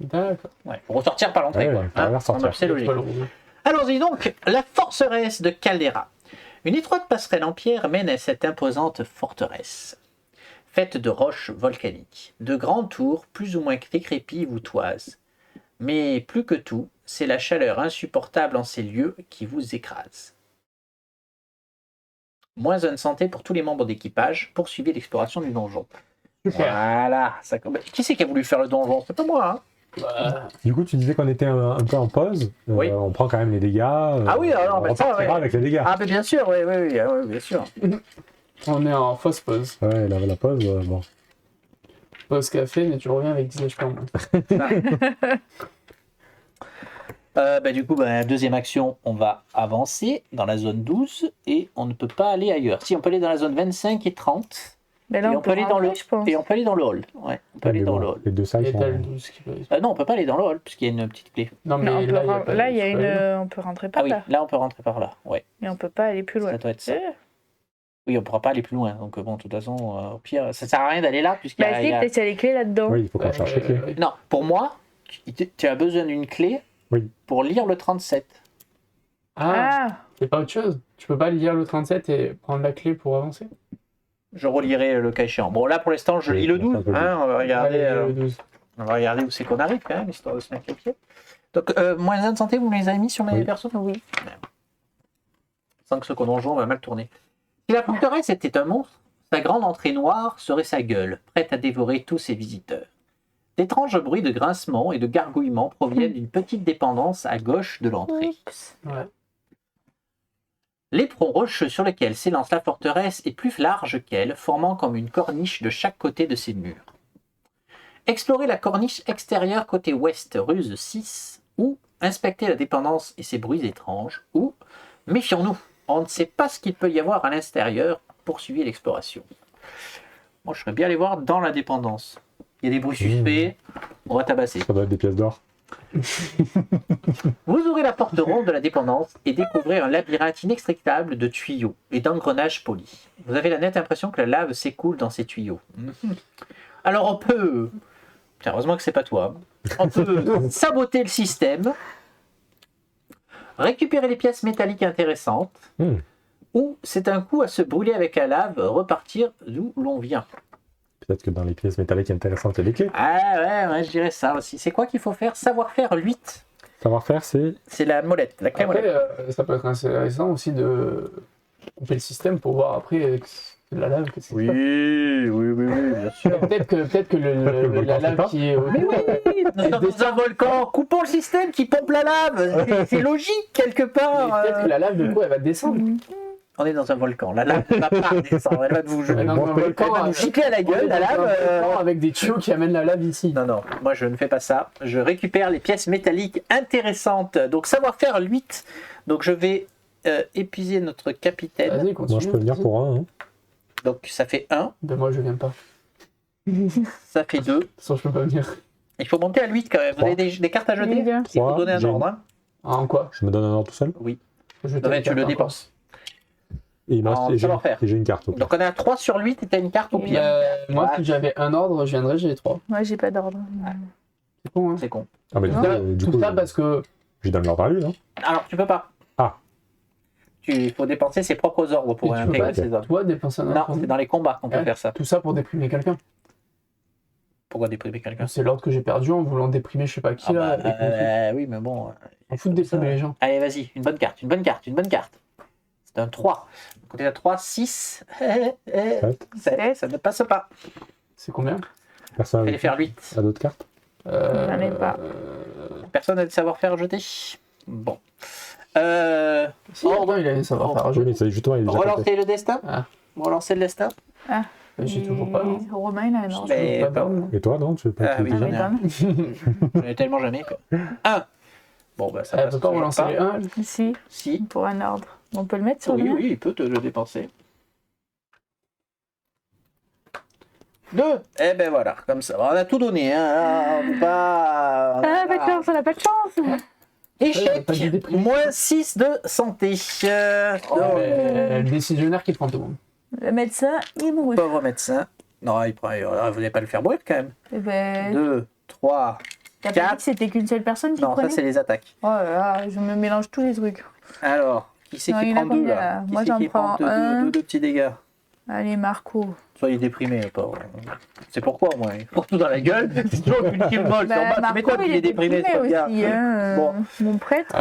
D'accord. Ouais, faut ressortir par l'entrée. Ouais, quoi. faut ressortir. C'est logique. Étoile rouge. Allons-y donc, la forteresse de Caldera. Une étroite passerelle en pierre mène à cette imposante forteresse. Faite de roches volcaniques, de grandes tours plus ou moins décrépies vous toisent. Mais plus que tout, c'est la chaleur insupportable en ces lieux qui vous écrase. Moins 1 de santé pour tous les membres d'équipage. Poursuivez l'exploration du donjon. Super. Voilà. Ça... Qui c'est qui a voulu faire le donjon? C'est pas moi. Hein. Bah, Du coup, tu disais qu'on était un peu en pause. Oui. On prend quand même les dégâts. Ah oui, alors, on mais ça, repartira ouais. avec les dégâts. Ah, mais bien sûr, oui, bien sûr. on est en fausse pause. Ouais, la pause, bon. Pause café, mais tu reviens avec 10 HP en moins. Du coup, deuxième action, on va avancer dans la zone 12 et on ne peut pas aller ailleurs. Si, on peut aller dans la zone 25 et 30 Mais là, et on peut aller dans le rentrer, je pense. et on peut aller dans le hall. Ouais, on peut aller Mais dans bon, le hall. les deux salles Et t'as le sont... 12 qui peut... Non, on peut pas aller dans le hall puisqu'il y a une petite clé. Non, mais Non, on peut là, ren- là, il y a une... on peut rentrer Ah par oui, là. là on peut rentrer par là. Ouais, Mais on peut pas aller plus loin. ça doit être ça. Euh. Oui, on pourra pas aller plus loin. Donc bon, de toute façon, au pire, ça sert à rien d'aller là puisqu'il y Bah a, si, peut-être qu'il y a les clés là-dedans. Oui, il faut qu'on cherche les clés. Non, pour moi, tu as besoin d'une clé Oui. pour lire le 37. Ah, Ah, c'est pas autre chose. Tu peux pas lire le 37 et prendre la clé pour avancer. Je relirai le cas échéant. Bon, là pour l'instant, je Oui, lis le pour 12. l'instant, Hein, on va regarder. Allez, le 12. On va regarder où c'est qu'on arrive quand même, histoire de se mettre les pieds. Donc, moins 1 de santé, vous me les avez mis sur mes Oui. persos? oui. Sans que ce qu'on donjon va mal tourner. Si la forteresse était un monstre, sa grande entrée noire serait sa gueule, prête à dévorer tous ses visiteurs. D'étranges bruits de grincement et de gargouillements proviennent d'une petite dépendance à gauche de l'entrée. Oups. Ouais. L'éperon rocheux sur lequel s'élance la forteresse est plus large qu'elle, formant comme une corniche de chaque côté de ses murs. Explorez la corniche extérieure côté ouest, ruse 6, ou inspectez la dépendance et ses bruits étranges, ou méfions-nous, on ne sait pas ce qu'il peut y avoir à l'intérieur, poursuivez l'exploration. Moi, je serais bien allé voir dans la dépendance. Il y a des bruits suspects, on va tabasser. Ça doit être des pièces d'or. Vous ouvrez la porte ronde de la dépendance et découvrez un labyrinthe inextricable de tuyaux et d'engrenages polis. Vous avez la nette impression que la lave s'écoule dans ces tuyaux. Alors on peut... Putain, heureusement que c'est pas toi. On peut saboter le système, récupérer les pièces métalliques intéressantes, ou c'est un coup à se brûler avec la lave, repartir d'où l'on vient. Peut-être que dans les pièces métalliques intéressantes, il y a des clés. Ah ouais, je dirais ça aussi. C'est quoi qu'il faut faire? Savoir-faire 8. Savoir-faire, c'est... C'est la molette, la clé Après, molette. ça peut être intéressant aussi de couper le système pour voir après la lave. Qu'est-ce que Oui, bien sûr. Peut-être que le volcan la fait lave pas. qui est Mais autour. oui, nous sommes dans un volcan, coupons le système qui pompe la lave. C'est logique quelque Mais part. peut-être que la lave, du coup, elle va descendre. On est dans un volcan, la lave ne va pas descendre, elle va vous Elle est dans un bon, volcan, elle va nous gicler à la on est gueule, la dans un lave. volcan avec des tuyaux qui amènent la lave ici. Non, moi je ne fais pas ça. Je récupère les pièces métalliques intéressantes. Donc savoir-faire 8. Donc je vais épuiser notre capitaine. Vas-y, continue. Moi, je peux venir pour un. Hein. Donc ça fait 1, Ben moi, je viens pas. ça fait 2. De toute façon, je peux pas venir. Il faut monter à 8 quand même. Vous avez des cartes à jeter? Oui, bien. Il faut 3, donner un ordre. Hein. Ah, en quoi? Je me donne un ordre tout seul. Je Non, mais tu le dépenses. Et il me En reste... et j'ai- savoir-faire. et j'ai une carte. au pire. Donc on est à 3 sur 8 et t'as une carte au pire. Moi, Ouais. si j'avais un ordre, je viendrais, j'ai 3. Moi, j'ai pas d'ordre. C'est con, hein. C'est con. Ah, mais du Tout coup, ça parce que je donne l'ordre à lui, non? Alors tu peux pas. Ah. Il faut dépenser ses propres ordres pour et tu peux intégrer pas, ses ordres. toi, dépenser un Non, ordre. c'est dans les combats qu'on peut Ouais. faire ça. Tout ça pour déprimer quelqu'un. Pourquoi déprimer quelqu'un? C'est l'ordre que j'ai perdu en voulant déprimer je sais pas qui Ah là. bah, et contre- oui, mais bon. On fout de déprimer les gens. Allez, vas-y, une bonne carte. C'est un 3. Côté la 3, 6. 7. Ça ne passe pas. C'est combien? Personne Fallait faire 8. a d'autres cartes? J'en ai pas. Personne n'a de savoir-faire jeté. Bon. Si, Ordre, il a un savoir-faire. Oui, mais c'est justement, il est déjà passé. Relancer le destin. Ah. Relancer le destin. J'ai toujours pas. non. Romain, il a un ordre. Mais- J'ai pas d'ordre. Et toi, non? Tu veux pas Ah que oui, tu j'en ai viennes un. J'en ai tellement jamais. 1. Bon, bah ça Elle passe peut pas toujours relancer les 1. Si, Si. pour un ordre. On peut le mettre sur Oui, le mien? oui, il peut te le dépenser. 2. Eh ben voilà, comme ça. On a tout donné. Hein. On peut pas... Ah, pas de chance, on a pas de chance! Ouais, Échec. pas de déprime. Moins 6 de santé. Le décisionnaire qui prend tout le monde. Le médecin, il mourut. Pauvre médecin. Non, vous n'allez pas le faire mourir quand même. Eh ben, 2, 3. t'as pas dit quatre. que c'était qu'une seule personne qui Non, ça prenait? c'est les attaques. Oh là là, je me mélange tous les trucs. Alors, Qui c'est Non, qui il y en a prend deux combien, là là Qui Moi, c'est j'en qui prend prends un. deux petits dégâts? Allez, Marco. Soyez déprimé, pauvre. C'est pourquoi, moi. Il prend tout dans la gueule. C'est toujours une team molle. Bah, Tu Marco, m'étonnes qu'il est déprimé, ce gars. aussi. Hein. Bon. Mon prêtre.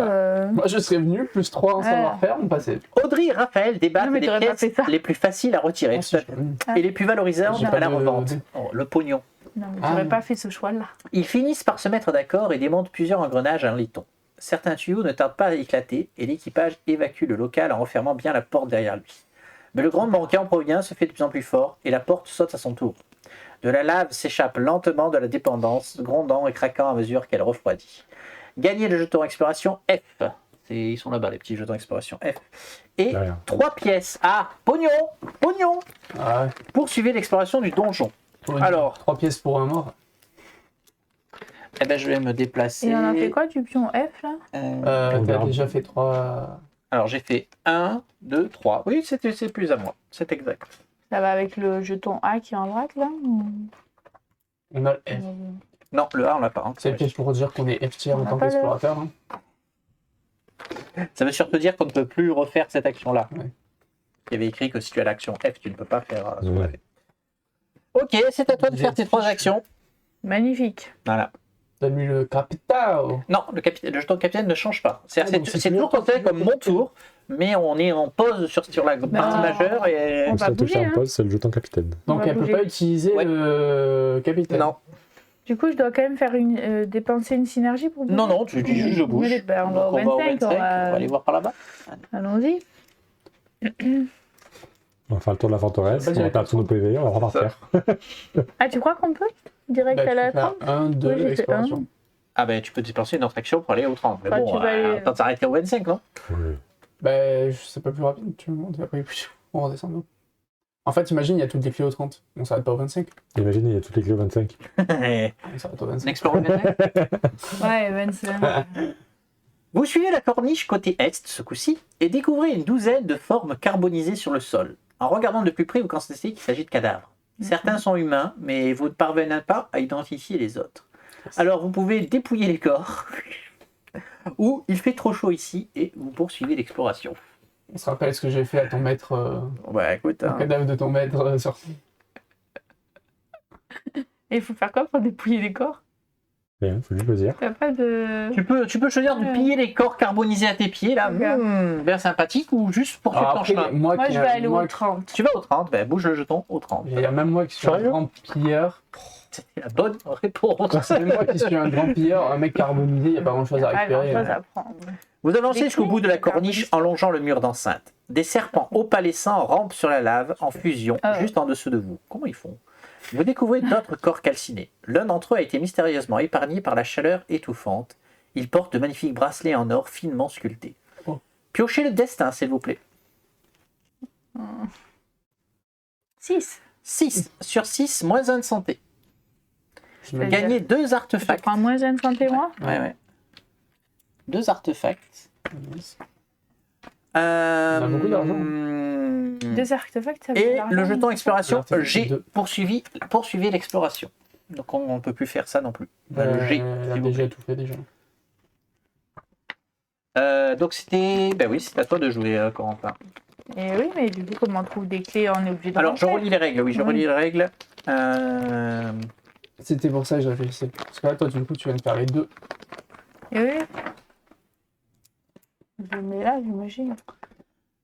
Moi, je serais venu, plus 3 en Ouais. savoir-faire, on passait. Audrey et Raphaël débattent Non, mais des t'aurais pas pièces fait ça. les plus faciles à retirer. Ah, tout si, à je fait. serais venu. Et les plus valorisantes J'ai à pas la de- revente. Oh, le pognon. Non, mais Ah. j'aurais pas fait ce choix-là. Ils finissent par se mettre d'accord et démontent plusieurs engrenages à un liton. Certains tuyaux ne tardent pas à éclater et l'équipage évacue le local en refermant bien la porte derrière lui. Mais le grondement qui en provient se fait de plus en plus fort et la porte saute à son tour. De la lave s'échappe lentement de la dépendance, grondant et craquant à mesure qu'elle refroidit. Gagnez le jeton exploration F. Ils sont là-bas, les petits jetons exploration F. Et Derrière. 3 pièces. Ah, pognon. Ah ouais. Poursuivez l'exploration du donjon. Alors. 3 pièces pour un mort. Eh ben, je vais me déplacer. Et on a fait quoi du pion F là? On T'as verra. déjà fait 3. Alors, j'ai fait 1, 2, 3. Oui, c'est plus à moi. C'est exact. Ça va avec le jeton A qui est en droite là On a le F. Non, le A, on l'a pas. Hein. C'est peut-être pour dire qu'on est F tier On en a tant pas le- qu'explorateur. Hein. Ça veut surtout dire qu'on ne peut plus refaire cette action-là. Ouais. Il y avait écrit que si tu as l'action F, tu ne peux pas faire ce qu'on Ouais. a fait. Ok, c'est à toi de faire tes 3 actions. Magnifique. Voilà. Donne-lui le capital. Non, le jeton de capitaine ne change pas. C'est-à-dire, Ah, donc c'est c'est toujours toujours considéré comme mon tour, mais on est en pause sur la partie majeure. Et... On On va s'est touché bouger, en hein. pause, c'est le jeton capitaine. On Donc va elle peut bouger. pas utiliser Ouais. le capitaine. Non, Du coup, je dois quand même faire dépenser une synergie pour bouger. non, tu dis juste je bouge. Mais, ben, on Donc, va au 25. on va aller voir par là-bas. Allons-y. On va faire le tour de la forteresse, Vas-y, on va perdre tous nos PV, on va repartir. Ah, tu crois qu'on peut direct Bah, à la tu peux faire 30? 1, 2, Oui, j'ai fait exploration. Ah ben, tu peux dépenser une autre action pour aller au 30. Mais Bah, bon, tu vas aller- attends de s'arrêter au 25, non? Oui. Bah, c'est pas plus rapide, tu montes et après on redescend. Non. En fait, imagine, il y a toutes les clés au 30. On s'arrête pas au 25. Imaginez, il y a toutes les clés au 25. On s'arrête au 25. N'explore le 25. Ouais, 25. Vous suivez la corniche côté est ce coup-ci et découvrez une douzaine de formes carbonisées sur le sol. En regardant de plus près, vous constatez qu'il s'agit de cadavres. Certains sont humains, mais vous ne parvenez pas à identifier les autres. Alors vous pouvez dépouiller les corps, ou il fait trop chaud ici et vous poursuivez l'exploration. On se rappelle ce que j'ai fait à ton maître, Bon, bah écoute, le hein. cadavre de ton maître sur. Et il faut faire quoi pour dépouiller les corps? Rien, faut juste le dire. T'as pas de. Tu peux choisir de Ouais. piller les corps carbonisés à tes pieds, là, Ok. bien sympathique, ou juste pour Alors suivre ton après, chemin. moi Moi, qui je vais aller au 30. Tu vas au 30, ben bouge le jeton au 30. il y a même moi qui suis un Sérieux grand pilleur. C'était la bonne réponse. Même moi qui suis un grand pilleur, un mec carbonisé, il n'y a pas grand chose à Pas grand récupérer. chose à prendre. Vous avancez Des jusqu'au clés, bout de la c'est corniche en longeant le mur d'enceinte. Des serpents opalescents rampent sur la lave en fusion Ah. juste en dessous de vous. Comment ils font? Vous découvrez d'autres corps calcinés. L'un d'entre eux a été mystérieusement épargné par la chaleur étouffante. Il porte de magnifiques bracelets en or finement sculptés. Oh. Piochez le destin, s'il vous plaît. 6. 6 sur 6, moins 1 de santé. Je me- C'est-à-dire- Gagnez 2 Je artefacts. prends moins de santé, moi? Ouais. 2 artefacts. On a beaucoup d'argent. Deux artefacts, ça vaut Et de l'argent, le jeton ça. exploration, L'artefact j'ai deux. poursuivi l'exploration. Donc on ne peut plus faire ça non plus. Bah, G, elle a s'il vous déjà plaît. tout fait déjà. Donc c'était... Ben oui, c'est à toi de jouer, Corentin. Et oui, mais du coup, comme on trouve des clés, on est obligé de Alors je rentrer. relis les règles, oui, je Oui. relis les règles. C'était pour ça que je réfléchissais. Parce que là, toi, du coup, tu viens de faire les deux. Et oui. Je le mets là, j'imagine.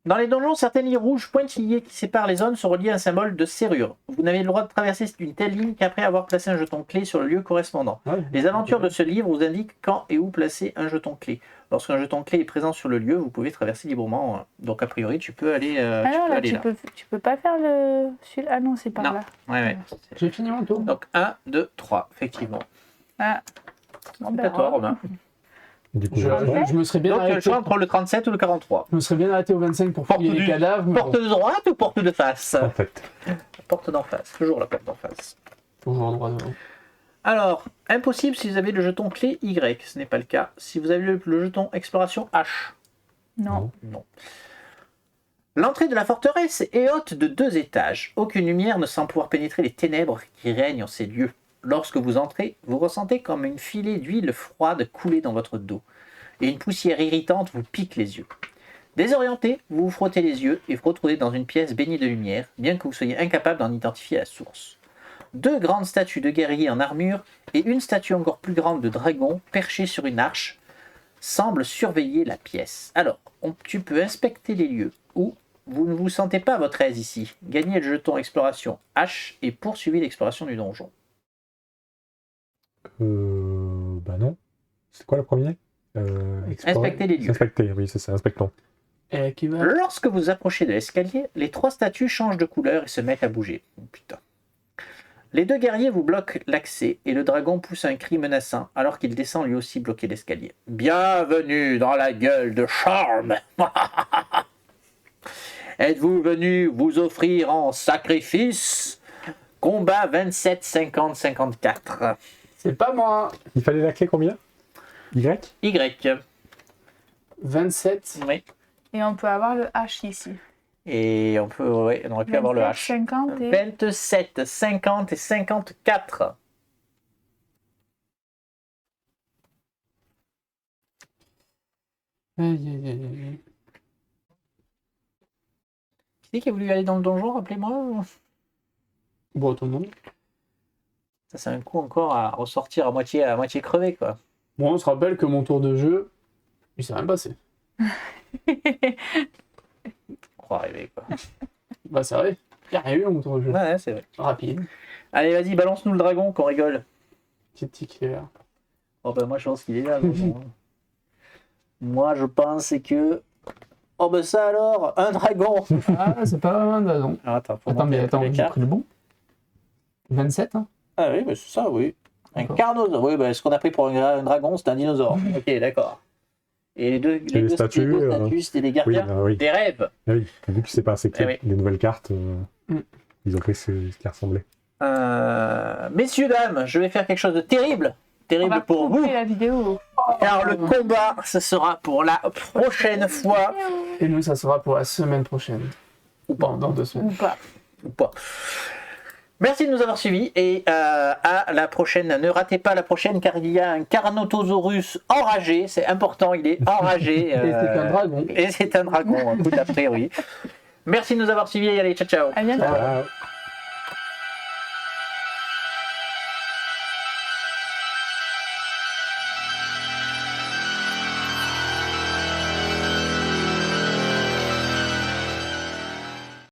Dans les donjons, certaines lignes rouges pointillées qui séparent les zones sont reliées à un symbole de serrure. Vous n'avez le droit de traverser une telle ligne qu'après avoir placé un jeton clé sur le lieu correspondant. Ouais. Les aventures de ce livre vous indiquent quand et où placer un jeton clé. Lorsqu'un jeton clé est présent sur le lieu, vous pouvez traverser librement. Donc a priori, tu peux aller, Ah non, là, là. tu peux pas faire le. Celui-là. Ah non, c'est par Non. là. Ouais. J'ai fini mon tour. Donc 1, 2, 3, effectivement. Ah. Bon, C'est à toi, Romain. Du coup, Je, je vais je me serais bien Donc tu as le arrêté. choix entre le 37 ou le 43. Je me serais bien arrêté au 25 pour Porte fouiller les du- cadavres. Mais Porte bon, de droite ou porte de face? en fait. Porte d'en face, toujours la porte d'en face. toujours droit devant. Alors, impossible si vous avez le jeton clé Y, ce n'est pas le cas. Si vous avez le jeton exploration H, Non. non. L'entrée de la forteresse est haute de 2 étages. Aucune lumière ne semble pouvoir pénétrer les ténèbres qui règnent en ces lieux. Lorsque vous entrez, vous ressentez comme une filée d'huile froide couler dans votre dos. Et une poussière irritante vous pique les yeux. Désorienté, vous vous frottez les yeux et vous retrouvez dans une pièce baignée de lumière, bien que vous soyez incapable d'en identifier la source. 2 grandes statues de guerriers en armure et une statue encore plus grande de dragon perchée sur une arche semblent surveiller la pièce. Alors, tu peux inspecter les lieux où vous ne vous sentez pas à votre aise ici. Gagnez le jeton exploration H et poursuivez l'exploration du donjon. Bah non. C'est quoi le premier Inspecter les lieux. Inspecter, oui, c'est ça, inspectons. Et qui va... Lorsque vous approchez de l'escalier, les 3 statues changent de couleur et se mettent à bouger. Oh, putain. Les 2 guerriers vous bloquent l'accès et le dragon pousse un cri menaçant alors qu'il descend lui aussi bloquer l'escalier. Bienvenue dans la gueule de Charme. Êtes-vous venu vous offrir en sacrifice? Combat 27 50 54. C'est pas moi. Il fallait la clé combien? Y? Y. 27. Oui. Et on peut avoir le H ici. Et on aurait pu avoir le H. 50 et... 27, 50 et 54. Aïe, aïe, aïe, aïe. Qui c'est qui a voulu aller dans le donjon, rappelez-moi? Bon, tout le monde. Ça, c'est un coup encore à ressortir à moitié crevé, quoi. Bon, on se rappelle que mon tour de jeu, il s'est rien passé. On va arriver, quoi. Bah, c'est vrai. Il n'y a rien eu mon tour de jeu. Ouais, c'est vrai. Rapide. Allez, vas-y, balance-nous le dragon, qu'on rigole. Petit ticket vert. Oh, ben, moi, je pense qu'il est là. Moi, je pense que... Oh, ben, ça alors, un dragon. Ah, c'est pas un dragon. Alors, attends, faut Attends, monter mais attends, les j'ai cartes. pris le bon. 27, hein. Ah oui, bah, c'est ça, oui. Un D'accord. carnosaure. Oui, bah, ce qu'on a pris pour un dragon, c'est un dinosaure. Ok, d'accord. Et les deux statues, les deux statues, c'était les Oui, gardiens oui. des rêves. Ah oui, vu que c'est pas assez clair, Eh oui. les nouvelles cartes, Mm. ils ont pris ce qui ressemblait. Messieurs, dames, je vais faire quelque chose de terrible. On Terrible va pour vous. couper la vidéo. Car le combat, ce sera pour la prochaine fois. Et nous, ça sera pour la semaine prochaine. Ou pas. Dans 2 semaines. Ou pas. Ou pas. Merci de nous avoir suivis et à la prochaine. Ne ratez pas la prochaine car il y a un Carnotaurus enragé. C'est important, il est enragé. Et c'est un dragon. Et c'est un dragon, écoute, a priori. Merci de nous avoir suivis et allez, ciao ciao. À bientôt. Ah,